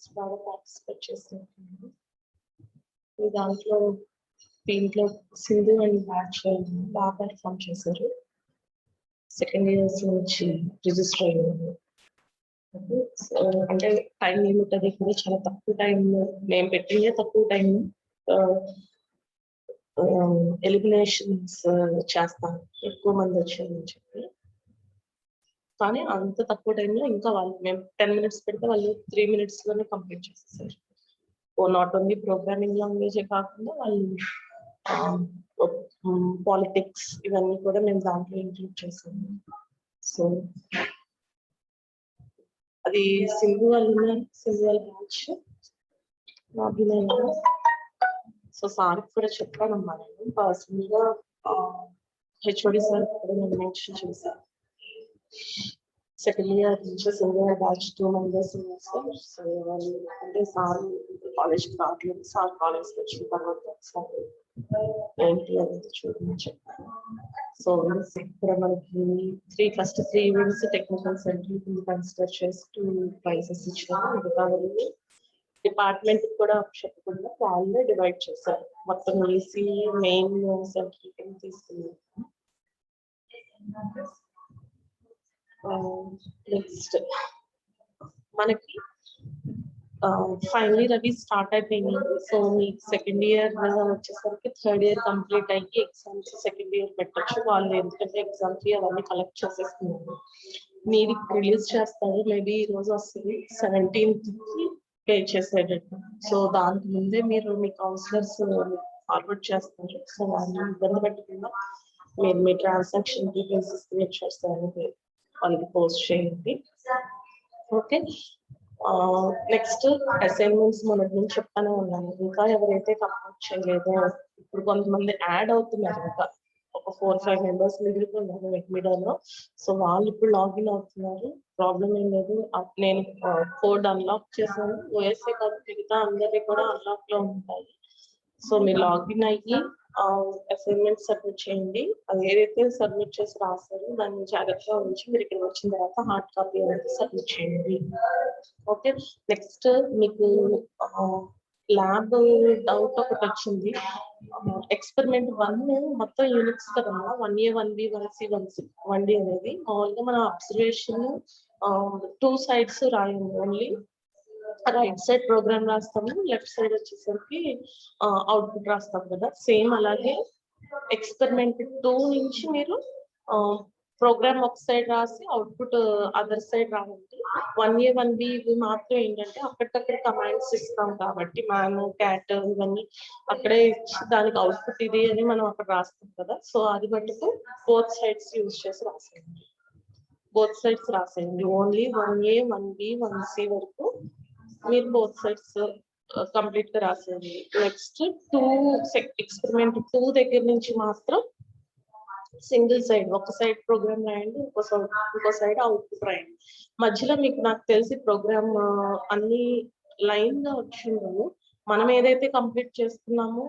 Classes బాగా participate చేస్తున్నాను. దాంట్లో దీంట్లో సింధు అండ్ బ్యాచ్ బాగా పెర్ఫామ్ చేశారు. సెకండ్ ఇయర్స్ నుంచి రిజిస్టర్ అయ్యారు. అంటే టైం లిమిట్ అది కూడా చాలా తక్కువ టైం, మేము పెట్టిందే తక్కువ టైం. ఎలిమినేషన్స్ చేస్తాం ఎక్కువ మంది వచ్చారని చెప్పి, కానీ అంత తక్కువ టైంలో ఇంకా వాళ్ళు మేము 10 minutes పెడితే వాళ్ళు 3 minutes లోనే కంప్లీట్ చేసేసారు. నాట్ ఓన్లీ ప్రోగ్రామింగ్ లాంగ్వేజే కాకుండా వాళ్ళు పాలిటిక్స్ ఇవన్నీ కూడా మేము దాంట్లో ఇంక్లూడ్ చేసాము. సో అది సింధు వాళ్ళ బ్యాచ్ నా అభినయం. సో సార్కి కూడా చెప్పానమ్మా, నేను పర్సనల్ గా హెచ్ఓడి సార్ కూడా నేను మెన్షన్ చేశాను. సెకండ్ ఇయర్ నుంచి సింధు బ్యాచ్ 2 members ఉన్నారు సార్. సో వాళ్ళు అంటే సార్ కాలేజ్కి రావట్లేదు, సార్ కాలేజ్కి వచ్చిన తర్వాత ఒకసారి ఏంటి అనేది చూడమని చెప్పాను. సో ఇక్కడ మనకి first 3 events technical centre consider చేసి 2 prizes ఇచ్చారు. మిగతా డిపార్ట్మెంట్ కూడా చెప్పకుండా వాళ్ళే డివైడ్ చేశారు. మొత్తం ఈసీ మెయిన్ సెంటర్ తీసుకున్నారు. నెక్స్ట్ మనకి ఫైనల్ అవి స్టార్ట్ అయిపోయినాయి. సో మీకు సెకండ్ ఇయర్ వచ్చేసరికి థర్డ్ ఇయర్ కంప్లీట్ అయ్యి ఎగ్జామ్స్ సెకండ్ ఇయర్ పెట్టచ్చు వాళ్ళు, ఎందుకంటే ఎగ్జామ్ ఫీ అవన్నీ కలెక్ట్ చేసేస్తున్నారు. మీరు రిలీజ్ చేస్తారు, మేబీ ఈ రోజు వస్తుంది 17th పే చేసేటట్టు. సో దానికి ముందే మీరు మీ కౌన్సిలర్స్ ఫార్వర్డ్ చేస్తారు. సో వాళ్ళు ఇబ్బంది పెట్టకుండా మీరు మీ ట్రాన్సాక్షన్ డీటెయిల్స్ సిగ్నేచర్స్ అనేది వాళ్ళకి పోస్ట్ చేయండి. ఓకే, నెక్స్ట్ అసైన్మెంట్స్ మొదటి నుంచి చెప్తానే ఉన్నాను. ఇంకా ఎవరైతే కంప్లీట్ చేయలేదో ఇప్పుడు కొంతమంది యాడ్ అవుతున్నారు, ఇంకా ఒక 4-5 members మిగిలిపోయినారు మెడ్మిడాలో. సో వాళ్ళు ఇప్పుడు లాగిన్ అవుతున్నారు, ప్రాబ్లం ఏం లేదు. నేను కోడ్ అన్లాక్ చేశాను, ఓఎస్ఏ కాదు మిగతా అందరినీ కూడా అన్లాక్ లో ఉంటాయి. సో మీరు లాగిన్ అయ్యి అసైన్మెంట్ సబ్మిట్ చేయండి. అది ఏదైతే సబ్మిట్ చేసి రాస్తారో దాన్ని జాగ్రత్తగా ఉంచి మీరు ఇక్కడ వచ్చిన తర్వాత హార్డ్ కాపీ అనేది సబ్మిట్ చేయండి. ఓకే, నెక్స్ట్ మీకు ల్యాబ్ డౌట్ ఒకటి వచ్చింది. ఎక్స్పెరిమెంట్ 1 మొత్తం యూనిట్స్ కదమ్మా, 1A 1B 1C 1D అనేది మామూలుగా మన అబ్జర్వేషన్ 2 sides రాయండి. ఓన్లీ రైట్ సైడ్ ప్రోగ్రామ్ రాస్తాము, లెఫ్ట్ సైడ్ వచ్చేసరికి అవుట్పుట్ రాస్తాం కదా. సేమ్ అలాగే ఎక్స్పెరిమెంట్ 2 నుంచి మీరు ప్రోగ్రామ్ ఒక సైడ్ రాసి అవుట్పుట్ అదర్ సైడ్ రావండి. 1A 1B ఇవి మాత్రం ఏంటంటే అక్కడికక్కడ కమాండ్స్ ఇస్తాం కాబట్టి మ్యాన్ క్యాట్ ఇవన్నీ అక్కడే ఇచ్చి దానికి అవుట్పుట్ ఇది అని మనం అక్కడ రాస్తాం కదా. సో అది మటుకు బోత్ సైడ్స్ యూజ్ చేసి రాసేయండి, బోత్ సైడ్స్ రాసేయండి. ఓన్లీ 1A 1B 1C వరకు మీరు బోత్ సైడ్స్ కంప్లీట్ గా రాసేయండి. నెక్స్ట్ ఎక్స్పెరిమెంట్ 2 దగ్గర నుంచి మాత్రం సింగిల్ సైడ్, ఒక సైడ్ ప్రోగ్రామ్ రాయండి, ఇంకో సైడ్ అవుట్పుట్ రాయండి. మధ్యలో మీకు నాకు తెలిసి ప్రోగ్రామ్ అన్ని లైన్ గా వచ్చిండవు. మనం ఏదైతే కంప్లీట్ చేస్తున్నామో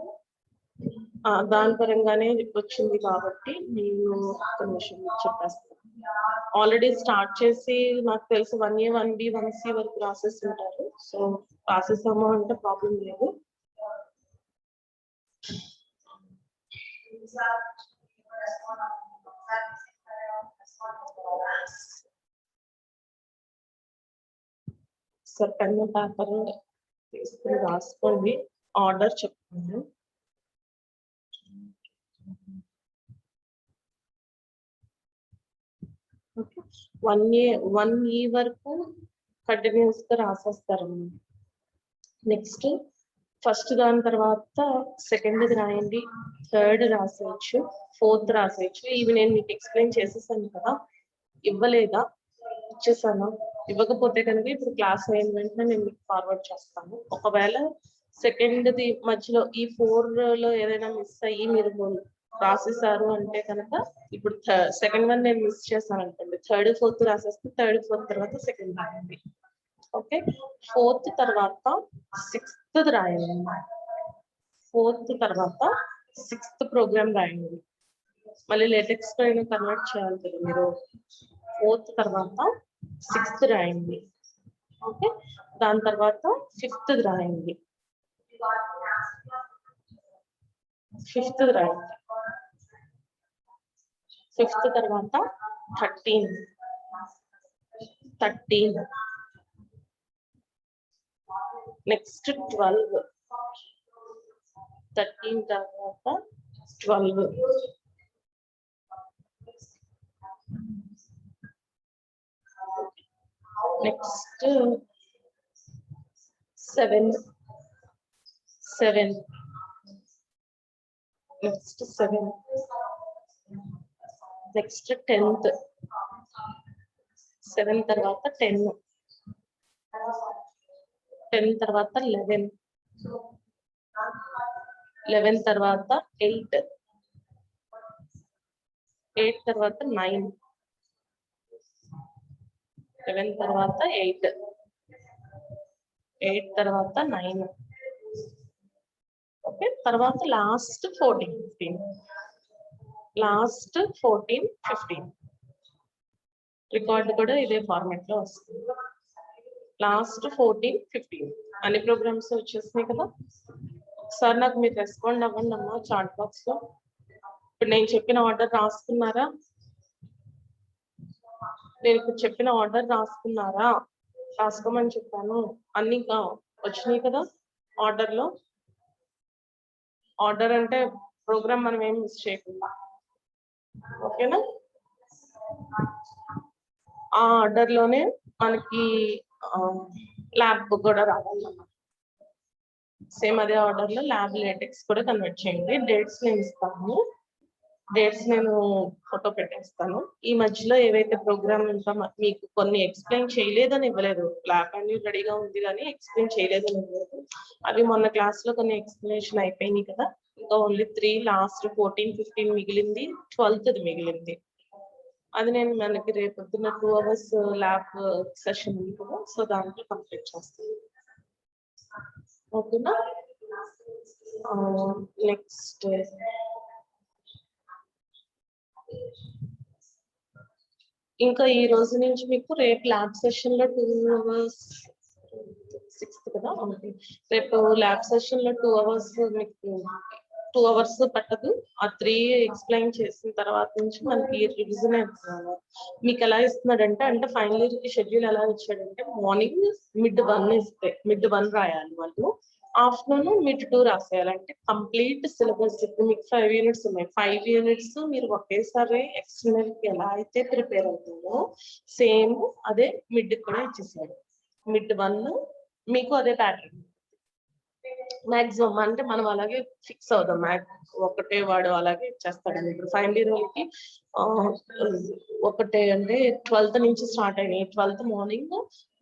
దాని పరంగానే వచ్చింది కాబట్టి నేను ఒక నిమిషం చెప్పేస్తాను. ఆల్రెడీ స్టార్ట్ చేసి నాకు తెలిసి 1A 1B 1C వరకు ప్రాసెస్ ఉంటారు. సో ప్రాసెస్ అంటే ప్రాబ్లం లేదు. సార్ పెన్ను పేపర్ తీసుకుని రాసుకోండి, ఆర్డర్ చెప్తాను. ఓకే, 1E వరకు కంటిన్యూస్ గా రాసేస్తారు. నెక్స్ట్ ఫస్ట్ దాని తర్వాత సెకండ్ రాయండి, థర్డ్ రాసేయచ్చు, ఫోర్త్ రాసేయచ్చు. ఇవి నేను మీకు ఎక్స్ప్లెయిన్ చేసేసాను కదా. ఇవ్వలేదా? ఇచ్చేసాను. ఇవ్వకపోతే కనుక ఇప్పుడు క్లాస్ అయిన వెంటనే నేను మీకు ఫార్వర్డ్ చేస్తాను. ఒకవేళ సెకండ్ది మధ్యలో ఈ 4లో ఏదైనా మిస్ అయ్యి మీరు రాసేసారు అంటే కనుక ఇప్పుడు సెకండ్ వన్ నేను మిస్ చేస్తాను అనుకోండి, థర్డ్ ఫోర్త్ రాసేస్తే థర్డ్ ఫోర్త్ తర్వాత సెకండ్ రాయండి. ఓకే, ఫోర్త్ తర్వాత 6th రాయండి, ఫోర్త్ తర్వాత 6th ప్రోగ్రామ్ రాయండి. మళ్ళీ లేటెక్స్ పైన కన్వర్ట్ చేయాలి కదా మీరు. 4th తర్వాత 6th రాయండి. ఓకే, దాని తర్వాత 5th రాయండి. 5th రాయండి. 5th తర్వాత 13 నెక్స్ట్ 12 13 తర్వాత 12 నెక్స్ట్ 7 నెక్స్ట్ 7 నెక్స్ట్ 10th 7 తర్వాత 10 తర్వాత 11 తర్వాత 8 తర్వాత 9 7 తర్వాత 8 తర్వాత 9 ఓకే, తర్వాత లాస్ట్ 14 15 రికార్డ్ కూడా ఇదే ఫార్మాట్ లో వస్తుంది. లాస్ట్ 14 15 అన్ని ప్రోగ్రామ్స్ వచ్చేసినాయి కదా. ఒకసారి నాకు మీరు రెస్పాండ్ అవ్వండి అమ్మా చాట్ బాక్స్ లో. ఇప్పుడు నేను చెప్పిన ఆర్డర్ రాసుకున్నారా? నేను ఇప్పుడు చెప్పిన ఆర్డర్ రాసుకున్నారా? రాసుకోమని చెప్పాను. అన్ని వచ్చినాయి కదా ఆర్డర్ లో. ఆర్డర్ అంటే ప్రోగ్రామ్ మనం ఏం మిస్ చేయకుండా, ఓకేనా? ఆ ఆర్డర్ లోనే మనకి ల్యాబ్ కూడా రావాలన్నమాట. సేమ్ అదే ఆర్డర్ లో ల్యాబ్ లేటెక్స్ కూడా కన్వర్ట్ చేయండి. డేట్స్ నేను ఇస్తాను, డేట్స్ నేను ఫోటో పెట్టేస్తాను. ఈ మధ్యలో ఏవైతే ప్రోగ్రామ్ ఇంకా మీకు కొన్ని ఎక్స్ప్లెయిన్ చేయలేదని ఇవ్వలేదు, ల్యాబ్ అన్ని రెడీగా ఉంది కానీ ఎక్స్ప్లెయిన్ చేయలేదని ఇవ్వలేదు. అవి మొన్న క్లాస్ లో కొన్ని ఎక్స్ప్లెనేషన్ అయిపోయినాయి కదా. ఇంకా ఓన్లీ 3 లాస్ట్ 14 15 మిగిలింది, 12th మిగిలింది. అది నేను మనకి రేపొద్దున 2 hours ల్యాబ్ సెషన్ ఉంది కదా, సో దాంట్లో కంప్లీట్ చేస్తాను. ఓకేనా? నెక్స్ట్ ఇంకా ఈ రోజు నుంచి మీకు రేపు ల్యాబ్ సెషన్ లో 2 hours 6th కదా, రేపు ల్యాబ్ సెషన్ లో 2 hours మీకు 2 hours పట్టదు. ఆ 3 ఎక్స్ప్లెయిన్ చేసిన తర్వాత నుంచి మనకి రివిజన్ అవుతుంది. మీకు ఎలా ఇస్తున్నాడంటే, అంటే ఫైనల్ ఇయర్ కి షెడ్యూల్ ఎలా ఇచ్చాడంటే, మార్నింగ్ మిడ్ 1 రాయాలి వాళ్ళు, ఆఫ్టర్నూన్ మిడ్ 2 రాసేయాలి. అంటే కంప్లీట్ సిలబస్. ఇప్పుడు మీకు 5 units ఉన్నాయి. 5 units మీరు ఒకేసారి ఎక్స్టర్నల్ కి ఎలా అయితే ప్రిపేర్ అవుతుందో సేమ్ అదే మిడ్ కూడా ఇచ్చేసాడు. మిడ్ 1 మీకు అదే ప్యాటర్న్ మాక్సిమం. అంటే మనం అలాగే ఫిక్స్ అవుదాం, ఒకటే వాడు అలాగే ఇచ్చేస్తాడని. ఇప్పుడు ఫైనల్ ఇయర్ వాళ్ళకి ఒకటే అంటే 12th నుంచి స్టార్ట్ అయినాయి. 12th morning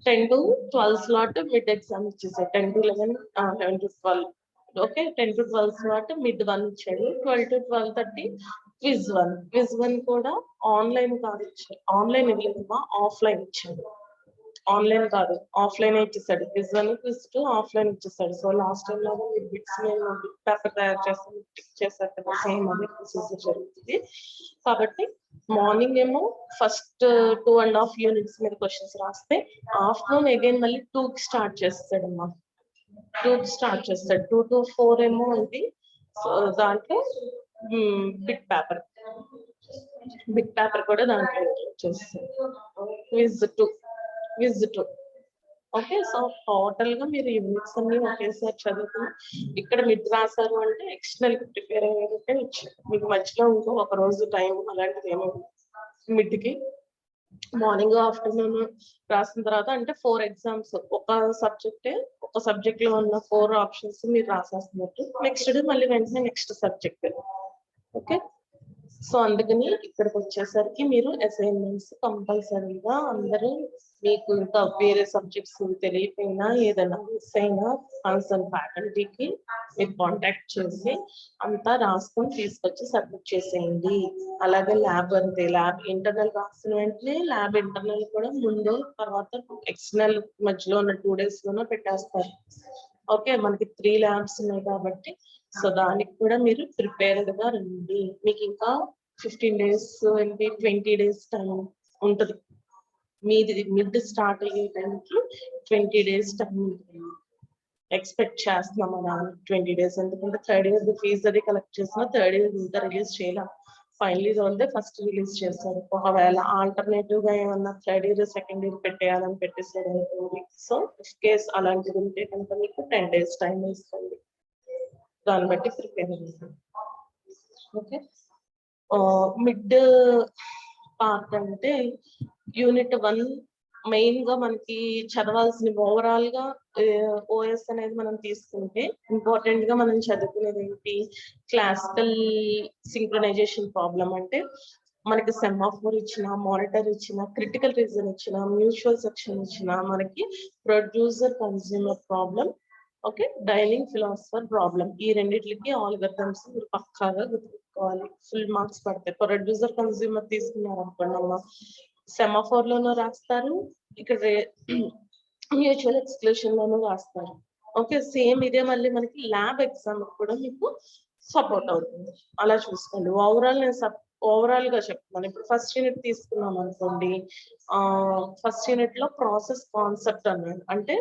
10 to 12 slot mid exam ఇచ్చేసాడు. 10 to 11 11 to 12 okay. 10 to 12 slot mid 1 ఇచ్చాడు. 12 to 12:30 క్విజ్ 1 కూడా ఆన్లైన్ కాదు ఇచ్చాడు, ఆన్లైన్ ఇవ్వలేదమ్మా, ఆఫ్లైన్ ఇచ్చాడు. ఆన్లైన్ కాదు, ఆఫ్లైన్ ఇచ్చేసాడు. క్విజ్ 1 క్విజ్ 2 ఆఫ్లైన్ ఇచ్చేసాడు. సో లాస్ట్ టైం లాగా మీరు బిట్స్ బిట్ పేపర్ తయారు చేస్తారు కదా, సేమ్ అదే ప్రొసీజర్ జరుగుతుంది. కాబట్టి మార్నింగ్ ఏమో ఫస్ట్ 2.5 units మీద క్వశ్చన్స్ రాస్తే, ఆఫ్టర్నూన్ అగైన్ మళ్ళీ 2 కి స్టార్ట్ చేస్తాడు అమ్మా. 2 కి స్టార్ట్ చేస్తాడు. 2 to 4 ఏమో ఇది. సో దాంట్లో బిట్ పేపర్ కూడా దాంట్లో వచ్చేస్తుంది. Quiz 2 okay. సో టోటల్ గా మీరు యూనిట్స్ అన్ని ఒకేసారి చదువుకుని ఇక్కడ మిడ్ రాశారు అంటే ఎక్స్టర్నల్ కి ప్రిపేర్ అయ్యేటట్టే ఇచ్చారు. మీకు మధ్యలో ఇంకో ఒక రోజు టైం అలాంటిది ఏమో మిడ్ కి మార్నింగ్ ఆఫ్టర్నూన్ రాసిన తర్వాత, అంటే 4 ఎగ్జామ్స్ ఒక సబ్జెక్ట్ లో ఉన్న 4 ఆప్షన్స్ మీరు రాసేస్తున్నట్టు. నెక్స్ట్ డే మళ్ళీ వెంటనే నెక్స్ట్ సబ్జెక్ట్. ఓకే. సో అందుకని ఇక్కడికి వచ్చేసరికి మీరు అసైన్మెంట్స్ కంపల్సరీగా అందరూ, మీకు ఇంకా వేరే సబ్జెక్ట్స్ తెలియకపోయినా ఏదైనా మిస్ అయినా కన్సర్న్ ఫ్యాకల్టీకి మీరు కాంటాక్ట్ చేసి అంతా రాసుకొని తీసుకొచ్చి సబ్మిట్ చేసేయండి. అలాగే ల్యాబ్ అంతే, ల్యాబ్ ఇంటర్నల్ రాసిన వెంటనే ల్యాబ్ ఇంటర్నల్ కూడా ముందు తర్వాత ఎక్స్టర్నల్ మధ్యలో ఉన్న 2 days లోనే పెట్టేస్తారు. ఓకే. మనకి 3 labs ఉన్నాయి కాబట్టి సో దానికి కూడా మీరు ప్రిపేర్డ్ గా రండి. మీకు ఇంకా 15 days 20 days టైం ఉంటుంది. మీది మిడ్ స్టార్ట్ అయ్యే టైంకి 20 days టైం ఉంటుంది. ఎక్స్పెక్ట్ చేస్తున్నాం అలా 20 days, ఎందుకంటే థర్డ్ ఇయర్ ఫీజు అది కలెక్ట్ చేసిన థర్డ్ ఇయర్ ఇంకా రిలీజ్ చేయాల. ఫైనల్ ఇయర్ వాళ్ళే ఫస్ట్ రిలీజ్ చేస్తారు. ఒకవేళ ఆల్టర్నేటివ్ గా ఏమన్నా థర్డ్ ఇయర్ సెకండ్ ఇయర్ పెట్టేయాలని పెట్టేసారు అనుకోండి. సో కేస్ అలాంటిది ఉంటే కనుక మీకు 10 days టైం ఇస్తుంది. దాన్ని బట్టి ప్రిపేర్ అవుతుంది. ఓకే, మిడ్ పార్ట్ అంటే యూనిట్ 1 మెయిన్ గా మనకి చదవాల్సిన ఓవరాల్ గా ఓఎస్ అనేది మనం తీసుకుంటే ఇంపార్టెంట్ గా మనం చదువుకునేది ఏంటి, క్లాసికల్ సింక్రనైజేషన్ ప్రాబ్లం. అంటే మనకి సెమాఫోర్ ఇచ్చిన, మానిటర్ ఇచ్చిన, క్రిటికల్ రీజన్ ఇచ్చిన, మ్యూచువల్ సెక్షన్ ఇచ్చిన, మనకి producer consumer problem, okay, dining philosopher problem, ఈ రెండిట్లకి ఆల్గరిథమ్స్ మీరు పక్కాగా గుర్తుపెట్టుకోవాలి. ఫుల్ మార్క్స్ పడతాయి. ప్రొడ్యూసర్ కన్స్యూమర్ తీసుకున్నారు అనుకోండి అమ్మ, సెమాఫోర్ లోనూ రాస్తారు, ఇక్కడ మ్యూచువల్ ఎక్స్క్లూషన్ లోనూ రాస్తారు. ఓకే, సేమ్ ఇదే మళ్ళీ మనకి ల్యాబ్ ఎగ్జామ్ కూడా మీకు సపోర్ట్ అవుతుంది. అలా చూసుకోండి. ఓవరాల్ నేను ఓవరాల్ గా చెప్తాను. ఇప్పుడు ఫస్ట్ యూనిట్ తీసుకున్నాం అనుకోండి, ఫస్ట్ యూనిట్ లో ప్రాసెస్ కాన్సెప్ట్ అన్నాడు. అంటే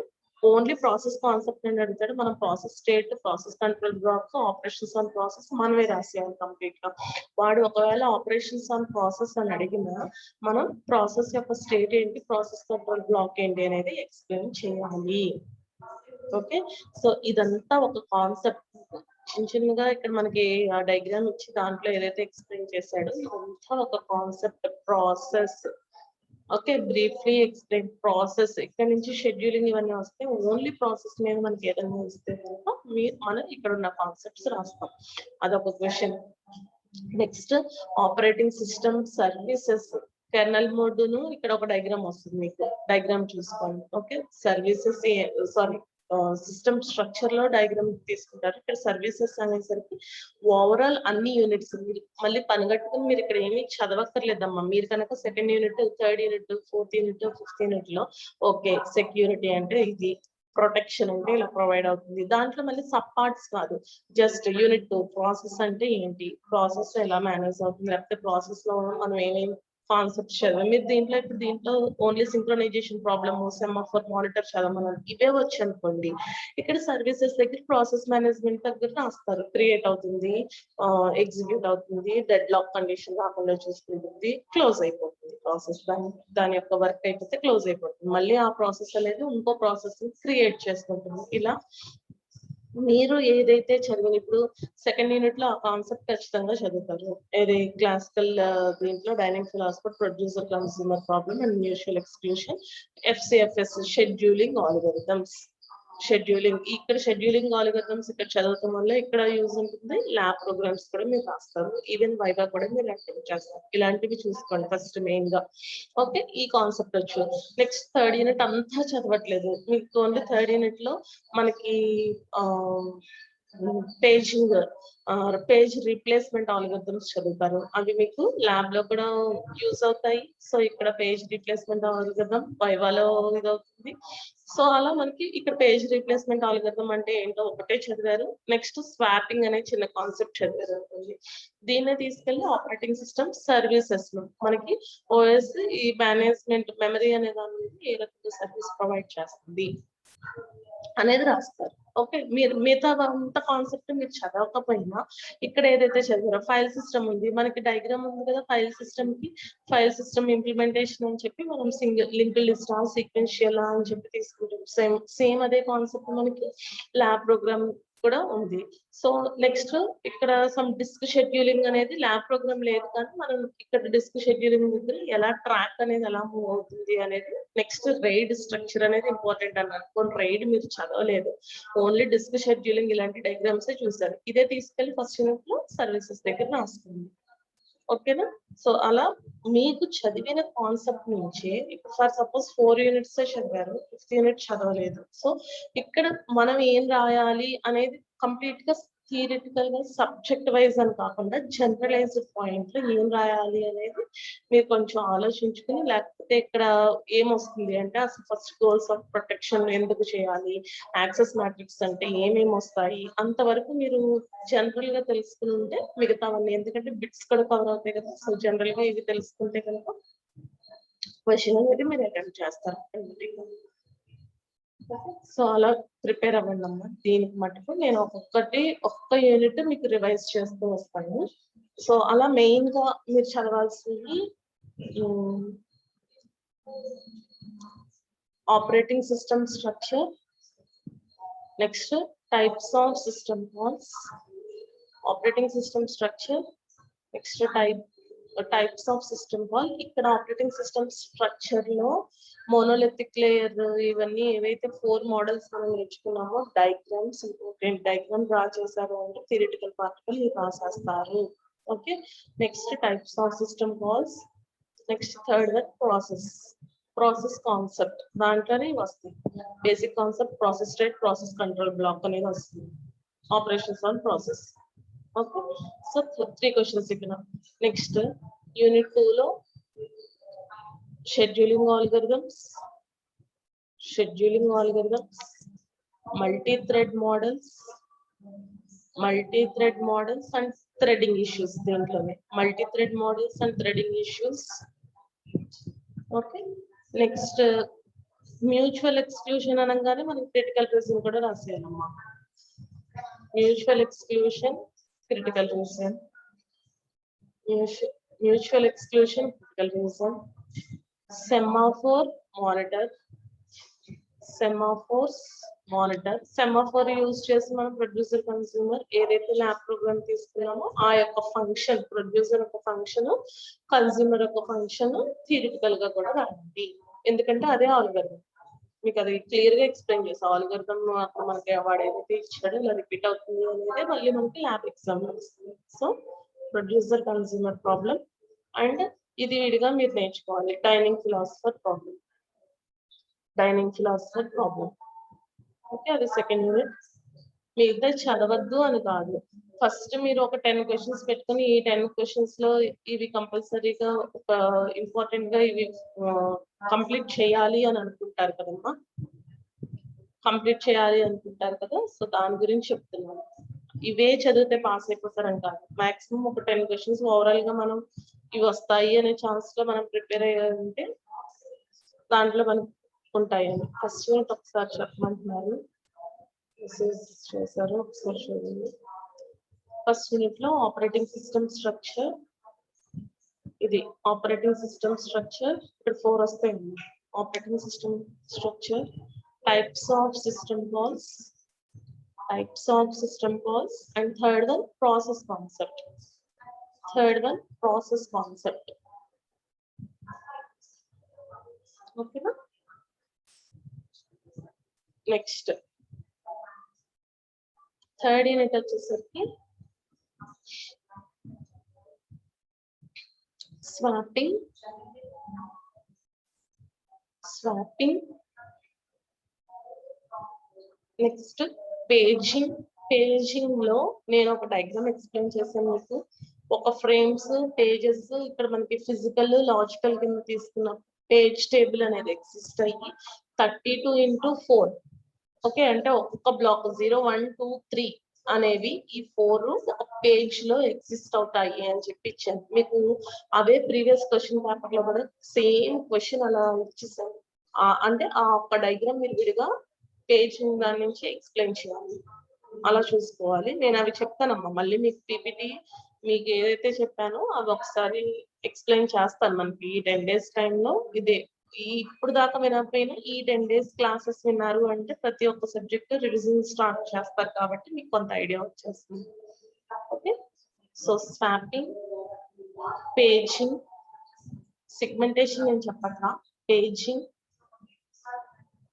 ఓన్లీ ప్రాసెస్ కాన్సెప్ట్ అని అడుగుతాడు. మనం process state, process control block, operations on process మనమే రాసేయాలి కంప్లీట్ గా. వాడు ఒకవేళ ఆపరేషన్స్ ఆన్ ప్రాసెస్ అని అడిగినా మనం ప్రాసెస్ యొక్క స్టేట్ ఏంటి, ప్రాసెస్ కంట్రోల్ బ్లాక్ ఏంటి అనేది ఎక్స్ప్లెయిన్ చేయాలి. ఓకే, సో ఇదంతా ఒక కాన్సెప్ట్. చిన్నగా ఇక్కడ మనకి ఆ డయాగ్రామ్ ఇచ్చి దాంట్లో ఏదైతే ఎక్స్ప్లెయిన్ చేశాడో ఇదంతా ఒక concept, process. Okay, briefly explain process. ఇక్కడ నుంచి షెడ్యూలింగ్ ఇవన్నీ వస్తే ఓన్లీ ప్రాసెస్ మీద మనకి ఏదైనా వస్తే కనుక మనం ఇక్కడ ఉన్న కాన్సెప్ట్స్ రాస్తాం. అదొక question. Next operating system services kernel mode ను ఇక్కడ ఒక డయాగ్రామ్ వస్తుంది మీకు, డయాగ్రామ్ చూసుకోండి. Okay, services sorry system structure లో డయాగ్రామ్ తీసుకుంటారు. ఇక్కడ సర్వీసెస్ అనేసరికి ఓవరాల్ అన్ని యూనిట్స్ మళ్ళీ పనిగట్టుకుని మీరు ఇక్కడ ఏమీ చదవక్కర్లేదమ్మా. మీరు కనుక second unit, third unit, fourth unit, fifth unit లో ఓకే సెక్యూరిటీ అంటే ఇది, ప్రొటెక్షన్ అంటే ఇలా ప్రొవైడ్ అవుతుంది. దాంట్లో మళ్ళీ సబ్ పార్ట్స్ కాదు, జస్ట్ యూనిట్ 2 ప్రాసెస్ అంటే ఏంటి, ప్రాసెస్ ఎలా మేనేజ్ అవుతుంది, లేకపోతే ప్రాసెస్ లో మనం ఏమేమి కాన్సెప్ట్ చదవం. మీరు దీంట్లో ఇప్పుడు దీంట్లో only synchronization problem, semaphore, monitor చదవమన్నారు, ఇవే వచ్చి అనుకోండి. ఇక్కడ సర్వీసెస్ దగ్గర ప్రాసెస్ మేనేజ్మెంట్ దగ్గర రాస్తారు. క్రియేట్ అవుతుంది, ఎగ్జిక్యూట్ అవుతుంది, డెడ్ లాక్ కండిషన్ రాకుండా చూసుకుంటుంది, క్లోజ్ అయిపోతుంది ప్రాసెస్. దాని యొక్క వర్క్ అయిపోతే క్లోజ్ అయిపోతుంది. మళ్ళీ ఆ ప్రాసెస్ అనేది ఇంకో ప్రాసెస్ క్రియేట్ చేసుకుంటుంది. ఇలా మీరు ఏదైతే చదివిన ఇప్పుడు సెకండ్ యూనిట్ లో ఆ కాన్సెప్ట్ ఖచ్చితంగా చదువుతారు. ఏది క్లాసికల్ దీంట్లో dining philosopher, producer consumer problem and mutual exclusion, FCFS scheduling algorithms. Scheduling, ఇక్కడ షెడ్యూలింగ్ ఆల్గరిథమ్స్ ఇక్కడ చదవటం వల్ల ఇక్కడ యూజ్ ఉంటుంది. ల్యాబ్ ప్రోగ్రామ్స్ కూడా మీరు రాస్తారు, ఈవెన్ వైవా కూడా మీరు యాక్టివ్ చేస్తారు. ఇలాంటివి చూసుకోండి ఫస్ట్ మెయిన్ గా. ఓకే, ఈ కాన్సెప్ట్ వచ్చు. నెక్స్ట్ థర్డ్ యూనిట్ అంతా చదవట్లేదు మీకు, ఓన్లీ థర్డ్ యూనిట్ లో మనకి పేజింగ్, పేజ్ రీప్లేస్మెంట్ ఆల్గరిథమ్స్ చదువుతారు. అవి మీకు ల్యాబ్ లో కూడా యూజ్ అవుతాయి. సో ఇక్కడ పేజ్ రీప్లేస్మెంట్ ఆల్గరిథం వైవాలో ఇది అవుతుంది. సో అలా మనకి ఇక్కడ పేజ్ రీప్లేస్మెంట్ ఆల్గరిథం అంటే ఏంటో ఒకటే చదివారు. నెక్స్ట్ స్వాపింగ్ అనే చిన్న కాన్సెప్ట్ చదివారు అనుకోండి. దీన్ని తీసుకెళ్లి ఆపరేటింగ్ సిస్టమ్ సర్వీసెస్ లో మనకి ఓఎస్ ఈ మేనేజ్మెంట్ మెమరీ అనే దాని మీద ఏ రకంగా సర్వీస్ ప్రొవైడ్ చేస్తుంది అనేది రాస్తారు. ఓకే, మీరు మిగతా అంత కాన్సెప్ట్ మీరు చదవకపోయినా ఇక్కడ ఏదైతే చదివారో ఫైల్ సిస్టమ్ ఉంది, మనకి డయాగ్రామ్ ఉంది కదా, ఫైల్ సిస్టమ్ కి ఫైల్ సిస్టమ్ ఇంప్లిమెంటేషన్ అని చెప్పి మనం సింగిల్ లింక్ లిస్ట్ సీక్వెన్షియల్ అని చెప్పి తీసుకుంటాం. సేమ్ అదే కాన్సెప్ట్ మనకి ల్యాబ్ ప్రోగ్రామ్ కూడా ఉంది. సో నెక్స్ట్ ఇక్కడ సమ్ డిస్క్ షెడ్యూలింగ్ అనేది ల్యాబ్ ప్రోగ్రామ్ లేదు, కానీ మనం ఇక్కడ డిస్క్ షెడ్యూలింగ్ దగ్గర ఎలా ట్రాక్ అనేది ఎలా మూవ్ అవుతుంది అనేది. నెక్స్ట్ రైడ్ స్ట్రక్చర్ అనేది ఇంపార్టెంట్ అన్నారు. కొన్ని రైడ్ మీరు చదవలేదు, ఓన్లీ డిస్క్ షెడ్యూలింగ్ ఇలాంటి డయాగ్రామ్స్ చూసారు. ఇదే తీసుకెళ్లి ఫస్ట్ యూనిట్ లో సర్వీసెస్ దగ్గర రాస్తుంది. ఓకేనా, సో అలా మీకు చదివిన కాన్సెప్ట్ నుంచే ఇప్పుడు ఫర్ సపోజ్ 4 యూనిట్స్ చదివారు, 5th యూనిట్ చదవలేదు. సో ఇక్కడ మనం ఏం రాయాలి అనేది కంప్లీట్ గా థియరిటికల్ గా సబ్జెక్ట్ వైజ్ అని కాకుండా జనరలైజ్డ్ పాయింట్ లో ఏం రాయాలి అనేది మీరు కొంచెం ఆలోచించుకుని, లేకపోతే ఇక్కడ ఏమొస్తుంది అంటే అసలు ఫస్ట్ గోల్స్ ఆఫ్ ప్రొటెక్షన్ ఎందుకు చేయాలి, యాక్సెస్ మ్యాట్రిక్స్ అంటే ఏమేమి వస్తాయి, అంతవరకు మీరు జనరల్ గా తెలుసుకుని ఉంటే మిగతావన్నీ, ఎందుకంటే బిట్స్ కూడా కవర్ అవుతాయి కదా. సో జనరల్ గా ఇవి తెలుసుకుంటే కనుక క్వశ్చన్ అనేది మీరు అటెంప్ట్ చేస్తారు. సో అలా ప్రిపేర్ అవ్వండి అమ్మా. దీనికి మటుకు నేను ఒక్క యూనిట్ మీకు రివైజ్ చేస్తూ వస్తాను. సో అలా మెయిన్ గా మీరు చదవాల్సింది operating system structure, next types of system calls, operating system structure, next types of system call. ఇక్కడ ఆపరేటింగ్ సిస్టమ్ స్ట్రక్చర్ లో మోనోలిథిక్ లేయర్ ఇవన్నీ ఏవైతే 4 మోడల్స్ మనం నేర్చుకున్నామో డయాగ్రామ్స్ ఇంపార్టెంట్. డయాగ్రామ్ డ్రా చేశారు అంటే థియరిటికల్ పార్టికల్ రాసేస్తారు. Okay, next types of system calls, next third one process concept. దాంట్లోనే వస్తుంది basic concept, process state, process control block అనేది వస్తుంది, operations on process. Okay, so 3 questions ఇక్కడ. నెక్స్ట్ యూనిట్ 2 లో scheduling algorithms, multi-thread models and threading issues. Multi-thread models and threading issues. Okay, next mutual exclusion అనగానే మనకి critical reason కూడా రాసేయాలమ్మా. mutual exclusion, critical reason, semaphore monitor. Semaphore use చేసి మనం producer consumer ఏదైతే lab programme తీసుకున్నామో ఆ యొక్క ఫంక్షన్, ప్రొడ్యూసర్ ఒక ఫంక్షన్, కన్స్యూమర్ ఒక ఫంక్షన్ థియరిటికల్ గా కూడా రాయండి. ఎందుకంటే అదే ఆల్గరిథం. మీకు అది క్లియర్ గా ఎక్స్ప్లెయిన్ చేసి ఆల్గరిథం మనకి వాడు ఏదైతే ఇచ్చాడో ఇలా రిపీట్ అవుతుంది అనేది మళ్ళీ మనకి ల్యాబ్ ఎగ్జామ్ లో వస్తుంది. So producer consumer problem and ఇది విడిగా మీరు నేర్చుకోవాలి. Dining philosopher problem. ఓకే, అది సెకండ్ యూనిట్. మీ ఇద్దరు చదవద్దు అని కాదు, ఫస్ట్ మీరు ఒక 10 క్వశ్చన్స్ పెట్టుకుని ఈ 10 క్వశ్చన్స్ లో ఇవి కంపల్సరీగా ఒక ఇంపార్టెంట్ గా ఇవి కంప్లీట్ చేయాలి అని అనుకుంటారు కదమ్మా, సో దాని గురించి చెప్తున్నాను. ఇవే చదివితే పాస్ అయిపోతారని కాదు, మాక్సిమం ఒక 10 క్వశ్చన్స్ ఓవరాల్ గా మనం ఇవి వస్తాయి అనే ఛాన్స్ లో మనం ప్రిపేర్ అయ్యారంటే దాంట్లో మనకు ఉంటాయని. ఫస్ట్ యూనిట్ ఒకసారి చెప్పమంటున్నారు, మెసేజ్ చేశారు, ఒకసారి చూడండి. ఫస్ట్ యూనిట్ లో ఆపరేటింగ్ సిస్టమ్ స్ట్రక్చర్, ఇది ఆపరేటింగ్ సిస్టమ్ స్ట్రక్చర్. ఇక్కడ 4 వస్తాయి. Operating system structure, types of system calls, and third one process concept. ఓకేనా? నెక్స్ట్ థర్డ్ యూనిట్ వచ్చేసరికి స్వాపింగ్. నెక్స్ట్ పేజింగ్ లో నేను ఒక డయాగ్రామ్ ఎక్స్ప్లెయిన్ చేశాను మీకు. ఒక ఫ్రేమ్స్, పేజెస్ ఇక్కడ మనకి ఫిజికల్, లాజికల్ కింద తీసుకున్న పేజ్ టేబుల్ అనేది ఎగ్జిస్ట్ అయ్యి 32x4. ఓకే, అంటే ఒక్కొక్క బ్లాక్ 0, 1, 2, 3 అనేవి ఈ 4 ఒక పేజ్ లో ఎగ్జిస్ట్ అవుతాయి అని చెప్పి ఇచ్చాను మీకు. అవే ప్రీవియస్ క్వశ్చన్ పేపర్ లో కూడా సేమ్ క్వశ్చన్ అలా ఇచ్చేసాను. అంటే ఆ ఒక్క డయాగ్రామ్ మీరు విడిగా పేజ్ దాని నుంచి ఎక్స్ప్లెయిన్ చేయాలి, అలా చూసుకోవాలి. నేను అవి చెప్తానమ్మా మళ్ళీ మీకు పీపీటీ మీకు ఏదైతే చెప్పానో అవి ఒకసారి ఎక్స్ప్లెయిన్ చేస్తాను. మనకి ఈ 10 days టైంలో ఇదే ఇప్పుడు దాకా వినకపోయినా ఈ 10 days క్లాసెస్ విన్నారు అంటే ప్రతి ఒక్క సబ్జెక్ట్ రివిజన్ స్టార్ట్ చేస్తారు కాబట్టి మీకు కొంత ఐడియా వచ్చేస్తుంది. Okay, so swapping, paging, segmentation నేను చెప్పట్లా, paging.